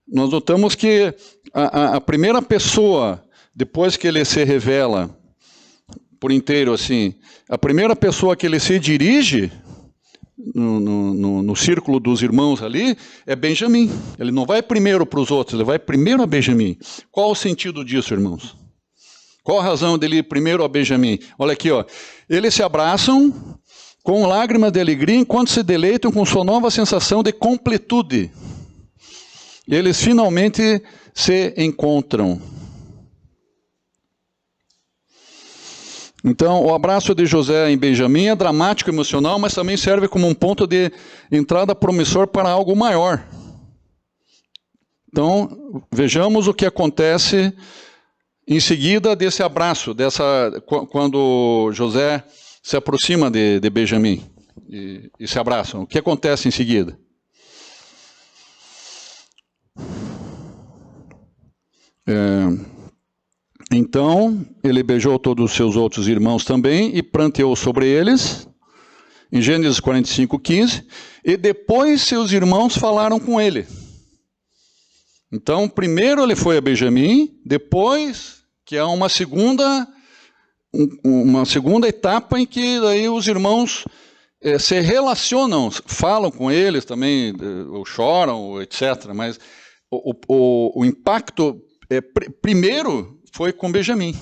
nós notamos que a primeira pessoa, depois que ele se revela por inteiro, assim, a primeira pessoa que ele se dirige no círculo dos irmãos ali é Benjamim. Ele não vai primeiro para os outros, ele vai primeiro a Benjamim. Qual o sentido disso, irmãos? Qual a razão dele ir primeiro a Benjamim? Olha aqui, ó. Eles se abraçam com lágrimas de alegria enquanto se deleitam com sua nova sensação de completude. Eles finalmente se encontram. Então, o abraço de José em Benjamim é dramático, emocional, mas também serve como um ponto de entrada promissor para algo maior. Então, vejamos o que acontece em seguida desse abraço, quando José se aproxima de Benjamim e se abraçam. O que acontece em seguida? Então, ele beijou todos os seus outros irmãos também e pranteou sobre eles, em Gênesis 45:15, e depois seus irmãos falaram com ele. Então, primeiro ele foi a Benjamim, depois que há uma segunda etapa em que daí os irmãos se relacionam, falam com eles também, ou choram, ou etc. Mas o impacto primeiro foi com Benjamim,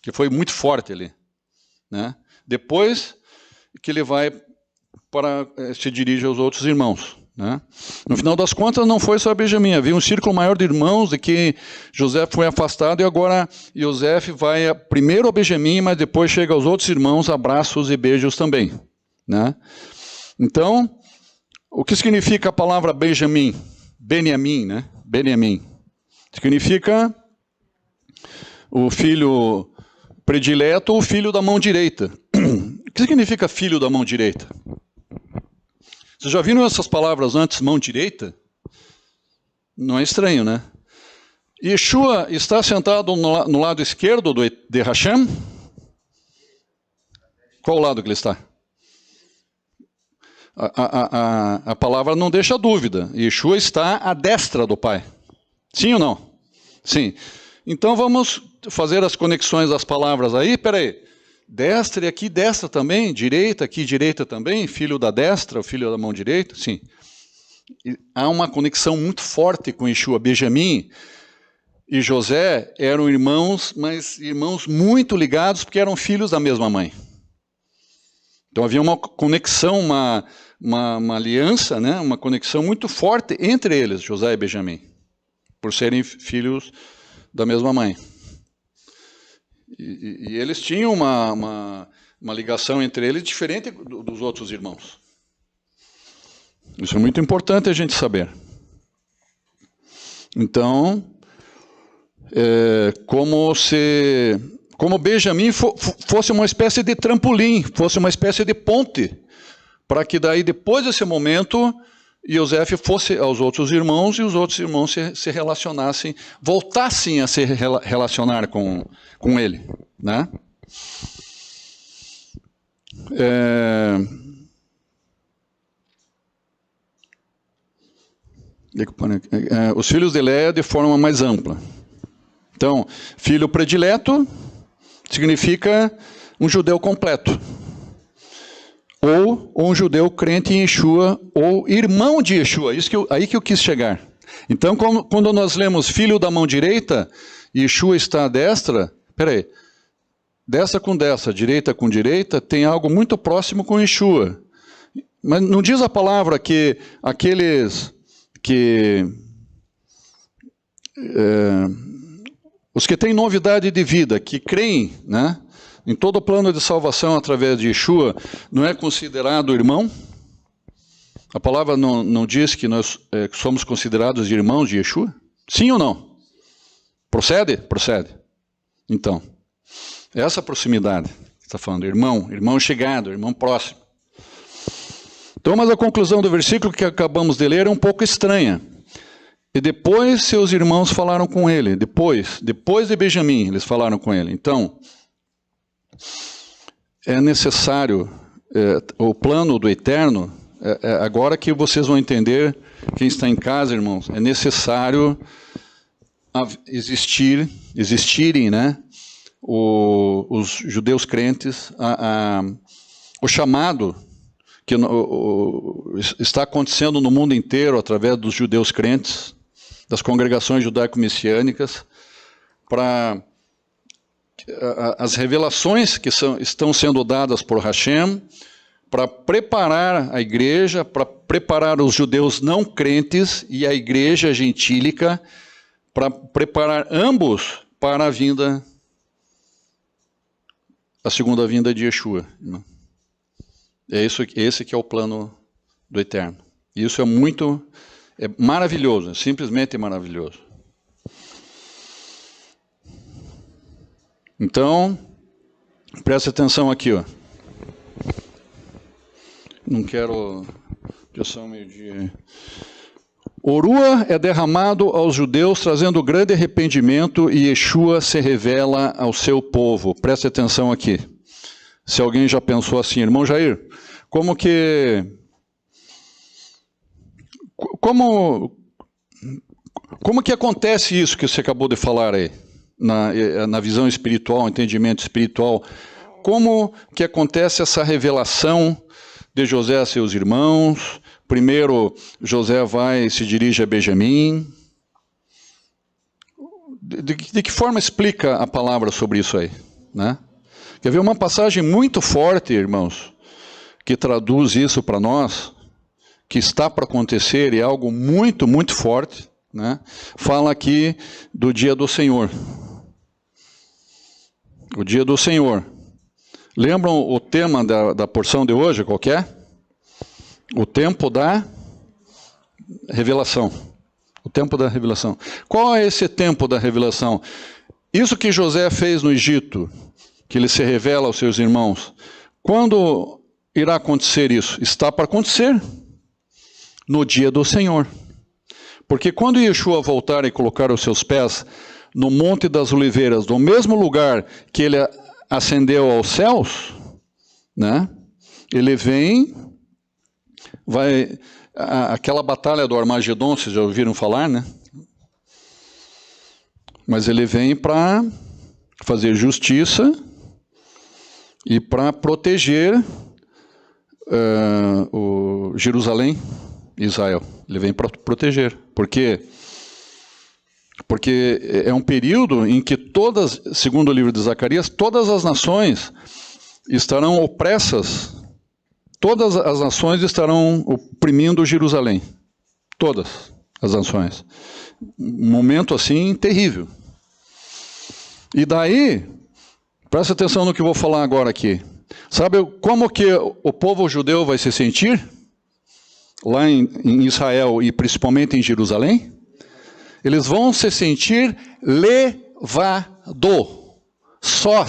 que foi muito forte ali, né? Depois que ele vai se dirige aos outros irmãos, né? No final das contas, não foi só Benjamim, havia um círculo maior de irmãos de que José foi afastado, e agora José vai primeiro a Benjamim, mas depois chega aos outros irmãos, abraços e beijos também, né? Então, o que significa a palavra Benjamim? Beniamim, né? Beniamim. Significa o filho predileto ou filho da mão direita. O que significa filho da mão direita? Vocês já viram essas palavras antes, mão direita? Não é estranho, né? Yeshua está sentado no lado esquerdo de Hashem? Qual lado que ele está? A palavra não deixa dúvida. Yeshua está à destra do Pai. Sim ou não? Sim. Então vamos fazer as conexões das palavras aí. Peraí. Destra e aqui destra também, direita aqui direita também, filho da destra, filho da mão direita, sim. E há uma conexão muito forte com Yeshua. Benjamim e José eram irmãos, mas irmãos muito ligados porque eram filhos da mesma mãe. Então havia uma conexão, uma aliança, né? Uma conexão muito forte entre eles, José e Benjamim, por serem filhos da mesma mãe. E eles tinham uma ligação entre eles diferente dos outros irmãos. Isso é muito importante a gente saber. Então, como Benjamim fosse uma espécie de trampolim, fosse uma espécie de ponte, para que daí, depois desse momento, Yosef fosse aos outros irmãos e os outros irmãos se relacionassem, voltassem a se relacionar com ele, né? Os filhos de Léia de forma mais ampla. Então, filho predileto significa um judeu completo. Ou um judeu crente em Yeshua, ou irmão de Yeshua. Aí que eu quis chegar. Então, quando nós lemos filho da mão direita, Yeshua está à destra, peraí, destra com destra, direita com direita, tem algo muito próximo com Yeshua. Mas não diz a palavra que aqueles os que têm novidade de vida, que creem, né, em todo o plano de salvação através de Yeshua, não é considerado irmão? A palavra não diz que nós somos considerados irmãos de Yeshua? Sim ou não? Procede? Procede. Então, essa proximidade, está falando irmão chegado, irmão próximo. Então, mas a conclusão do versículo que acabamos de ler é um pouco estranha. E depois seus irmãos falaram com ele, depois de Benjamim, eles falaram com ele. Então, é necessário, o plano do Eterno, agora que vocês vão entender, quem está em casa, irmãos, é necessário existirem, né, os judeus crentes, o chamado que está acontecendo no mundo inteiro através dos judeus crentes, das congregações judaico-messiânicas, para as revelações que estão sendo dadas por Hashem, para preparar a igreja, para preparar os judeus não crentes e a igreja gentílica, para preparar ambos para a segunda vinda de Yeshua. Esse que é o plano do Eterno. Isso é maravilhoso, simplesmente maravilhoso. Então, preste atenção aqui, ó. Não quero que eu sou meio-dia. Orua é derramado aos judeus, trazendo grande arrependimento, e Yeshua se revela ao seu povo. Preste atenção aqui. Se alguém já pensou assim, irmão Jair, como que acontece isso que você acabou de falar aí, na visão espiritual, entendimento espiritual? Como que acontece essa revelação de José a seus irmãos? Primeiro, José se dirige a Benjamim. De que forma explica a palavra sobre isso aí, né? Quer ver uma passagem muito forte, irmãos, que traduz isso para nós, que está para acontecer, e é algo muito, muito forte, né? Fala aqui do dia do Senhor. O dia do Senhor. Lembram o tema da porção de hoje, qual que é? O tempo da revelação. O tempo da revelação. Qual é esse tempo da revelação? Isso que José fez no Egito, que ele se revela aos seus irmãos, quando irá acontecer isso? Está para acontecer no dia do Senhor. Porque quando Yeshua voltar e colocar os seus pés no Monte das Oliveiras, no mesmo lugar que ele ascendeu aos céus, né? Ele aquela batalha do Armagedon, vocês já ouviram falar, né? Mas ele vem para fazer justiça e para proteger o Jerusalém, Israel. Ele vem para proteger. Porque é um período em que segundo o livro de Zacarias, todas as nações estarão opressas. Todas as nações estarão oprimindo Jerusalém. Todas as nações. Um momento assim terrível. E daí, Presta atenção no que eu vou falar agora aqui. Sabe como que o povo judeu vai se sentir? Lá em Israel e principalmente em Jerusalém? Eles vão se sentir levado, só.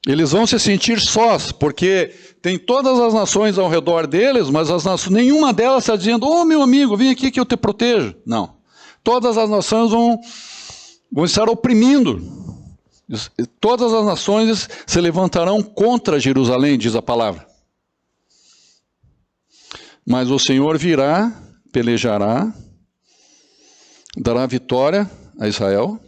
Eles vão se sentir sós, porque tem todas as nações ao redor deles, mas nenhuma delas está dizendo, ô meu amigo, vem aqui que eu te protejo. Não. Todas as nações vão estar oprimindo. Todas as nações se levantarão contra Jerusalém, diz a palavra. Mas o Senhor virá, pelejará, dará vitória a Israel.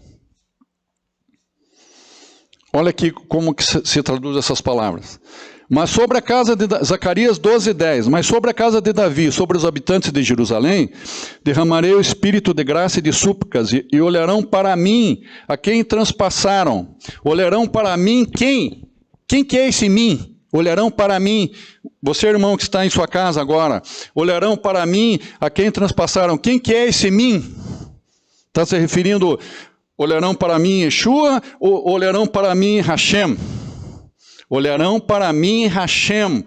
Olha aqui como que se traduz essas palavras. Mas sobre a casa de Zacarias 12:10, mas sobre a casa de Davi, sobre os habitantes de Jerusalém, derramarei o espírito de graça e de súplicas, e olharão para mim a quem transpassaram. Olharão para mim quem? Quem que é esse mim? Olharão para mim, você irmão que está em sua casa agora, olharão para mim a quem transpassaram. Quem que é esse mim? Está se referindo, olharão para mim Yeshua, ou olharão para mim Hashem? Olharão para mim Hashem,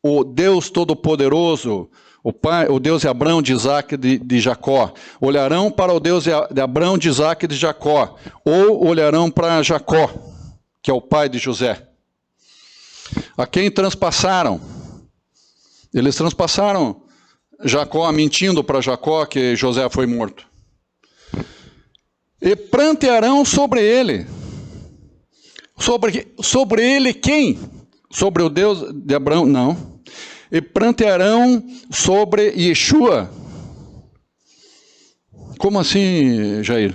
o Deus Todo-Poderoso, o Deus de Abraão, de Isaac e de Jacó. Olharão para o Deus de Abraão, de Isaac e de Jacó. Ou olharão para Jacó, que é o pai de José. A quem transpassaram? Eles transpassaram Jacó, mentindo para Jacó que José foi morto. E prantearão sobre ele. Sobre ele quem? Sobre o Deus de Abraão? Não. E prantearão sobre Yeshua. Como assim, Jair?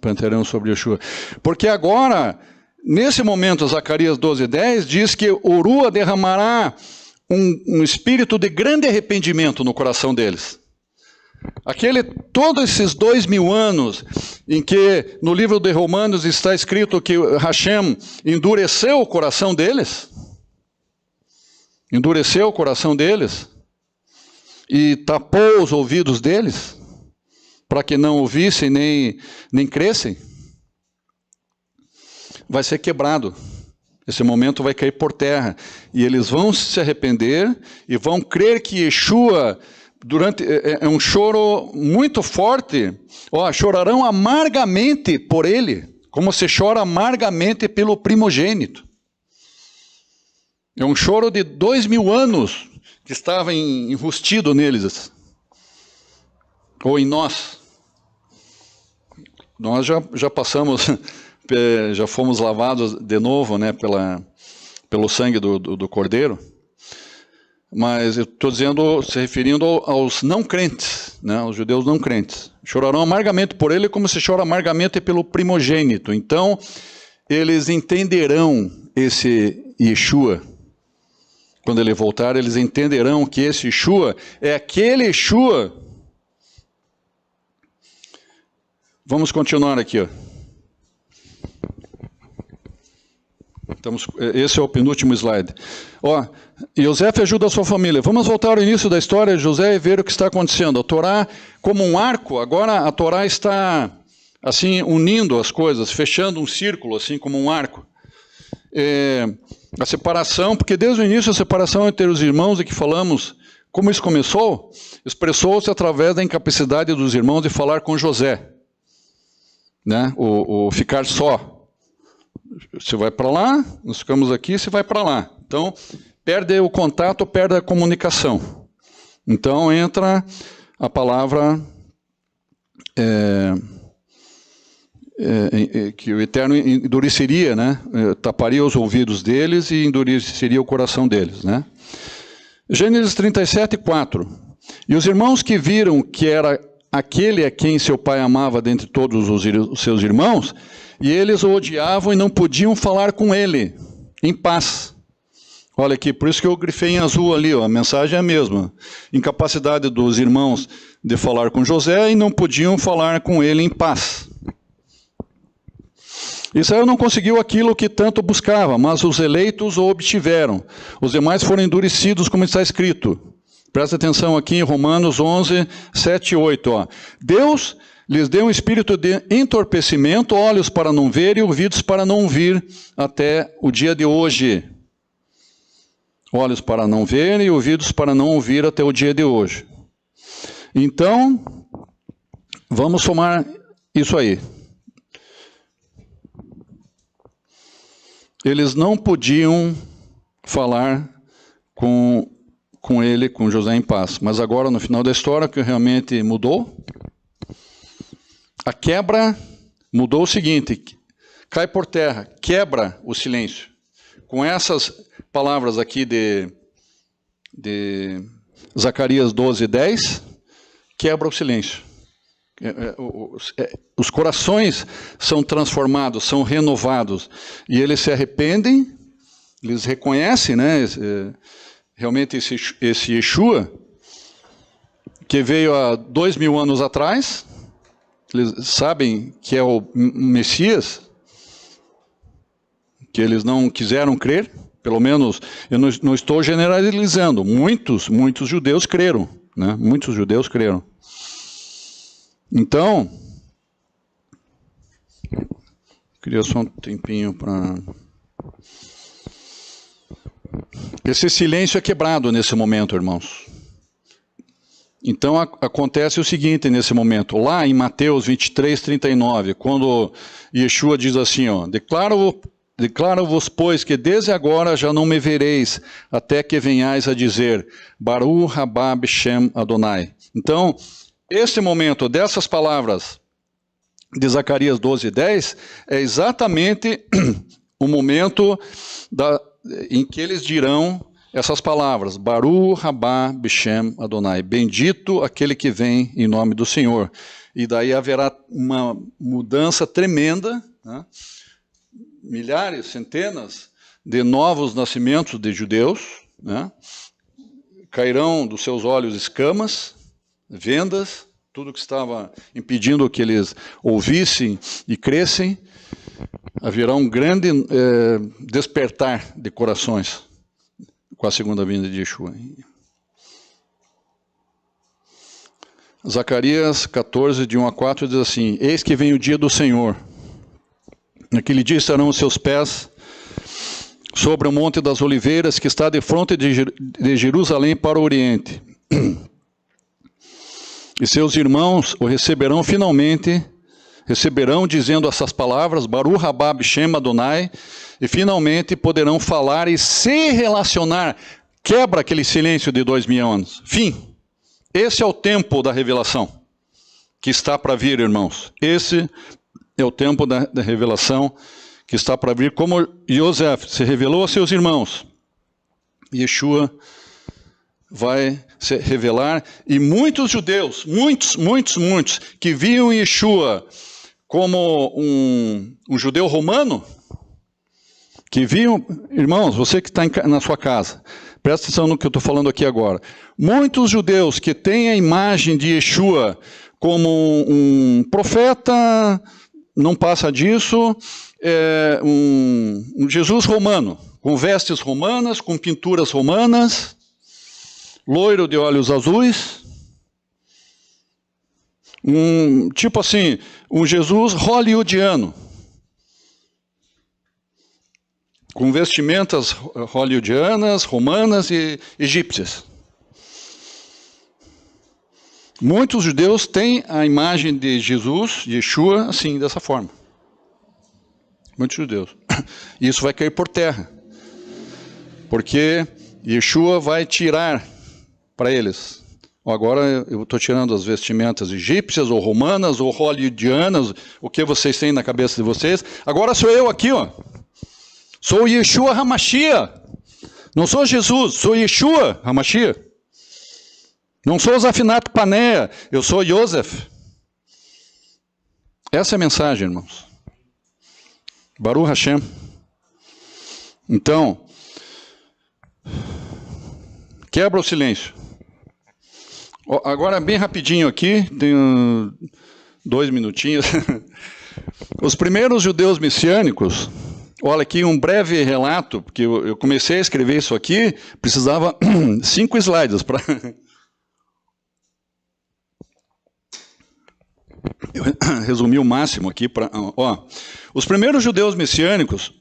Prantearão sobre Yeshua. Porque agora, nesse momento, Zacarias 12:10 diz que o Rua derramará um espírito de grande arrependimento no coração deles. Todos esses 2000 anos em que no livro de Romanos está escrito que Hashem endureceu o coração deles, e tapou os ouvidos deles, para que não ouvissem nem crescem, vai ser quebrado. Esse momento vai cair por terra, e eles vão se arrepender, e vão crer que Yeshua... É um choro muito forte. Chorarão amargamente por ele, como se chora amargamente pelo primogênito. É um choro de 2000 anos que estava enrustido neles, ou em nós. Nós já passamos, já fomos lavados de novo, né, pelo sangue do Cordeiro. Mas eu estou dizendo, se referindo aos não crentes, né, aos judeus não crentes. Chorarão amargamente por ele como se chora amargamente pelo primogênito. Então, eles entenderão esse Yeshua. Quando ele voltar, eles entenderão que esse Yeshua é aquele Yeshua. Vamos continuar aqui, ó. Esse é o penúltimo slide. Yosef ajuda a sua família. Vamos voltar ao início da história de José e ver o que está acontecendo. A Torá, como um arco, agora a Torá está assim unindo as coisas, fechando um círculo, assim como um arco. A separação, porque desde o início a separação entre os irmãos de que falamos, como isso começou, expressou-se através da incapacidade dos irmãos de falar com José, né? O ficar só. Você vai para lá, nós ficamos aqui, você vai para lá. Então, perde o contato, perde a comunicação. Então, entra a palavra que o Eterno endureceria, né? Taparia os ouvidos deles e endureceria o coração deles, né? Gênesis 37:4. E os irmãos que viram que era aquele a quem seu pai amava dentre todos os seus irmãos, e eles o odiavam e não podiam falar com ele em paz. Olha aqui, por isso que eu grifei em azul ali, a mensagem é a mesma. Incapacidade dos irmãos de falar com José e não podiam falar com ele em paz. Israel não conseguiu aquilo que tanto buscava, mas os eleitos o obtiveram. Os demais foram endurecidos, como está escrito. Presta atenção aqui em Romanos 11, 7 e 8. Deus lhes deu um espírito de entorpecimento, olhos para não ver e ouvidos para não ouvir, até o dia de hoje. Olhos para não ver e ouvidos para não ouvir até o dia de hoje. Então, vamos somar isso aí. Eles não podiam falar com ele, com José em paz. Mas agora, no final da história, o que realmente mudou? A quebra mudou o seguinte: cai por terra, quebra o silêncio. Com essas palavras aqui de Zacarias 12:10, quebra o silêncio. Os corações são transformados, são renovados, e eles se arrependem, eles reconhecem, né, realmente esse Yeshua, que veio há 2000 anos atrás, eles sabem que é o Messias, que eles não quiseram crer, pelo menos, eu não estou generalizando, muitos judeus creram, né, muitos judeus creram. Então, queria só um tempinho para... Esse silêncio é quebrado nesse momento, irmãos. Então, acontece o seguinte nesse momento. Lá em Mateus 23:39, quando Yeshua diz assim, ó, declaro-vos, pois, que desde agora já não me vereis, até que venhais a dizer, Baruch rabá b'shem Adonai. Então, esse momento dessas palavras de Zacarias 12:10 é exatamente o momento em que eles dirão essas palavras, Baruch rabá b'shem Adonai, bendito aquele que vem em nome do Senhor. E daí haverá uma mudança tremenda, né? Milhares, centenas de novos nascimentos de judeus, né? Cairão dos seus olhos escamas, vendas, tudo que estava impedindo que eles ouvissem e crescem, haverá um grande despertar de corações com a segunda vinda de Yeshua. Zacarias 14, de 1 a 4, diz assim, eis que vem o dia do Senhor, naquele dia estarão os seus pés sobre o monte das oliveiras, que está de fronte de Jerusalém para o oriente. E seus irmãos o receberão finalmente, dizendo essas palavras, Baruch rabá b'shem Adonai, e finalmente poderão falar e se relacionar. Quebra aquele silêncio de 2000 anos. Fim. Esse é o tempo da revelação que está para vir, irmãos. Esse é o tempo da revelação que está para vir. Como Yosef se revelou a seus irmãos, Yeshua vai se revelar, e muitos judeus, muitos, que viam Yeshua como um judeu romano, que viam, irmãos, você que está na sua casa, presta atenção no que eu estou falando aqui agora, muitos judeus que têm a imagem de Yeshua como um profeta, não passa disso, um Jesus romano, com vestes romanas, com pinturas romanas, loiro de olhos azuis, tipo assim, um Jesus hollywoodiano, com vestimentas hollywoodianas, romanas e egípcias. Muitos judeus têm a imagem de Jesus, de Yeshua, assim, dessa forma. Muitos judeus. Isso vai cair por terra, porque Yeshua vai tirar para eles. Agora eu estou tirando as vestimentas egípcias, ou romanas, ou hollywoodianas, o que vocês têm na cabeça de vocês. Agora sou eu aqui, ó. Sou Yeshua HaMashiach. Não sou Jesus, sou Yeshua HaMashiach. Não sou Zafinat Paneah, eu sou Yosef. Essa é a mensagem, irmãos. Baruch Hashem. Então, quebra o silêncio. Agora, bem rapidinho aqui, tenho 2 minutinhos. Os primeiros judeus messiânicos, olha aqui um breve relato, porque eu comecei a escrever isso aqui, precisava 5 slides para... Eu resumi o máximo aqui. Os primeiros judeus messiânicos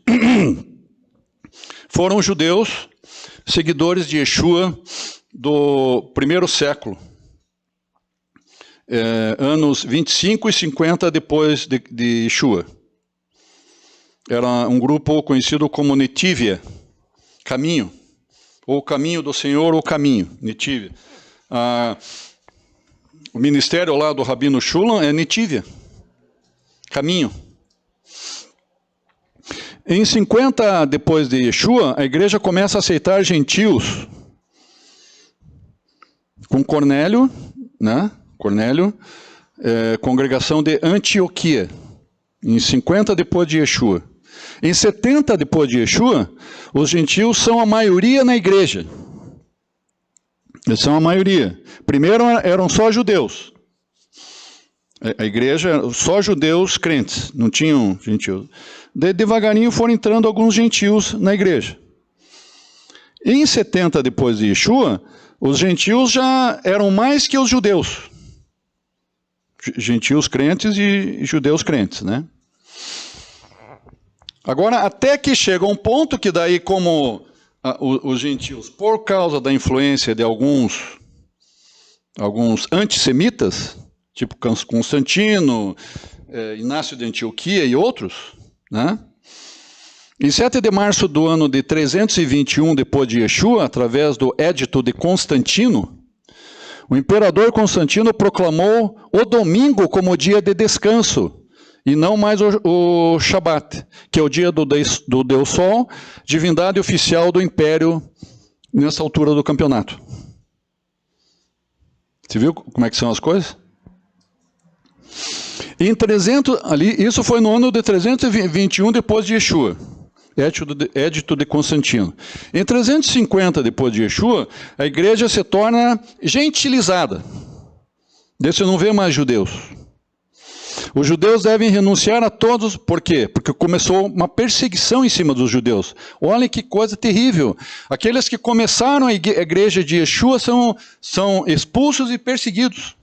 foram judeus seguidores de Yeshua do primeiro século, anos 25 e 50 depois de Yeshua. Era um grupo conhecido como Netívia, caminho, ou caminho do Senhor, ou caminho, Netívia. O ministério lá do Rabino Shulam é Netívia, caminho. Em 50 depois de Yeshua, a igreja começa a aceitar gentios, com Cornélio, né? Cornélio, congregação de Antioquia, em 50 depois de Yeshua. Em 70 depois de Yeshua, os gentios são a maioria na igreja. Eles são a maioria. Primeiro eram só judeus. A igreja era só judeus crentes, não tinham gentios. Devagarinho foram entrando alguns gentios na igreja. Em 70 depois de Yeshua, os gentios já eram mais que os judeus. Gentios crentes e judeus crentes, né? Agora, até que chega um ponto que daí, como os gentios, por causa da influência de alguns antissemitas, tipo Constantino, Inácio de Antioquia e outros, né? Em 7 de março do ano de 321 depois de Yeshua, através do Édito de Constantino, o imperador Constantino proclamou o domingo como dia de descanso, e não mais o Shabat, que é o dia do Deus Sol, divindade oficial do império nessa altura do campeonato. Você viu como é que são as coisas? Em 300, isso foi no ano de 321 depois de Yeshua, Édito de Constantino. Em 350 depois de Yeshua, a igreja se torna gentilizada. Desse não vê mais judeus. Os judeus devem renunciar a todos, por quê? Porque começou uma perseguição em cima dos judeus. Olha que coisa terrível. Aqueles que começaram a igreja de Yeshua são expulsos e perseguidos.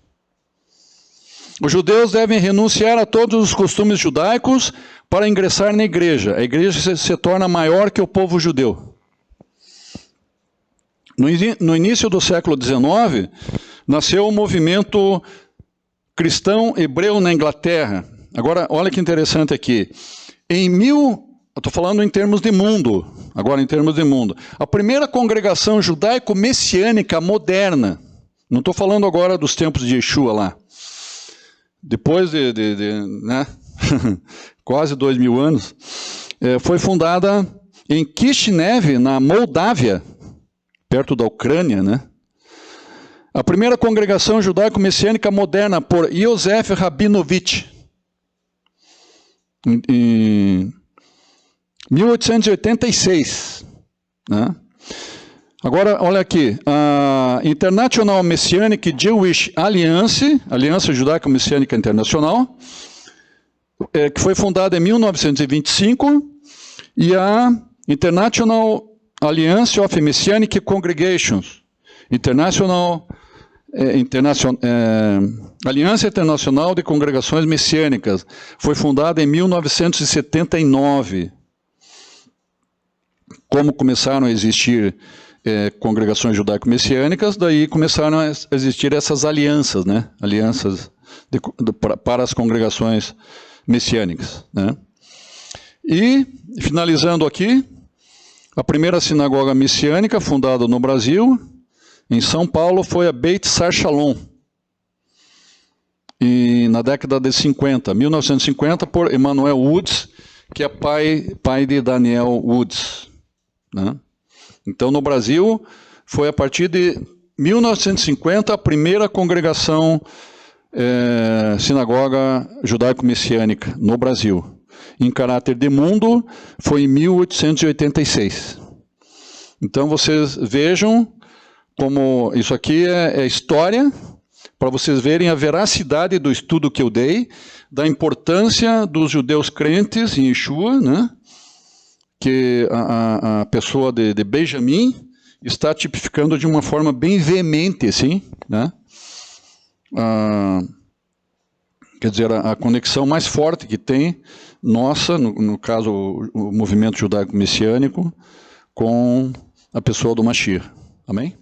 Os judeus devem renunciar a todos os costumes judaicos para ingressar na igreja. A igreja se torna maior que o povo judeu. No início do século XIX, nasceu o movimento cristão hebreu na Inglaterra. Agora, olha que interessante aqui. Eu estou falando em termos de mundo, agora em termos de mundo. A primeira congregação judaico-messiânica moderna, não estou falando agora dos tempos de Yeshua lá, depois de né? quase 2000 anos, foi fundada em Kishinev, na Moldávia, perto da Ucrânia, né? A primeira congregação judaico-messiânica moderna por Yosef Rabinovich, em 1886. Né? Agora, olha aqui, a International Messianic Jewish Alliance, Aliança Judaico-Messiânica Internacional, que foi fundada em 1925, e a International Alliance of Messianic Congregations, Aliança Internacional de Congregações Messiânicas, foi fundada em 1979. Como começaram a existir congregações judaico-messiânicas, daí começaram a existir essas alianças, né? Alianças para as congregações messiânicas, né? E, finalizando aqui, a primeira sinagoga messiânica fundada no Brasil, em São Paulo, foi a Beit Sar Shalom, na década de 50, 1950, por Emanuel Woods, que é pai de Daniel Woods, né? Então, no Brasil, foi a partir de 1950 a primeira congregação sinagoga judaico-messiânica no Brasil. Em caráter de mundo, foi em 1886. Então, vocês vejam como isso aqui é história, para vocês verem a veracidade do estudo que eu dei, da importância dos judeus crentes em Yeshua, né? Que a pessoa de Benjamim está tipificando de uma forma bem veemente, assim, né? Quer dizer, a conexão mais forte que tem, nossa, no caso, o movimento judaico-messiânico, com a pessoa do Mashiach. Amém?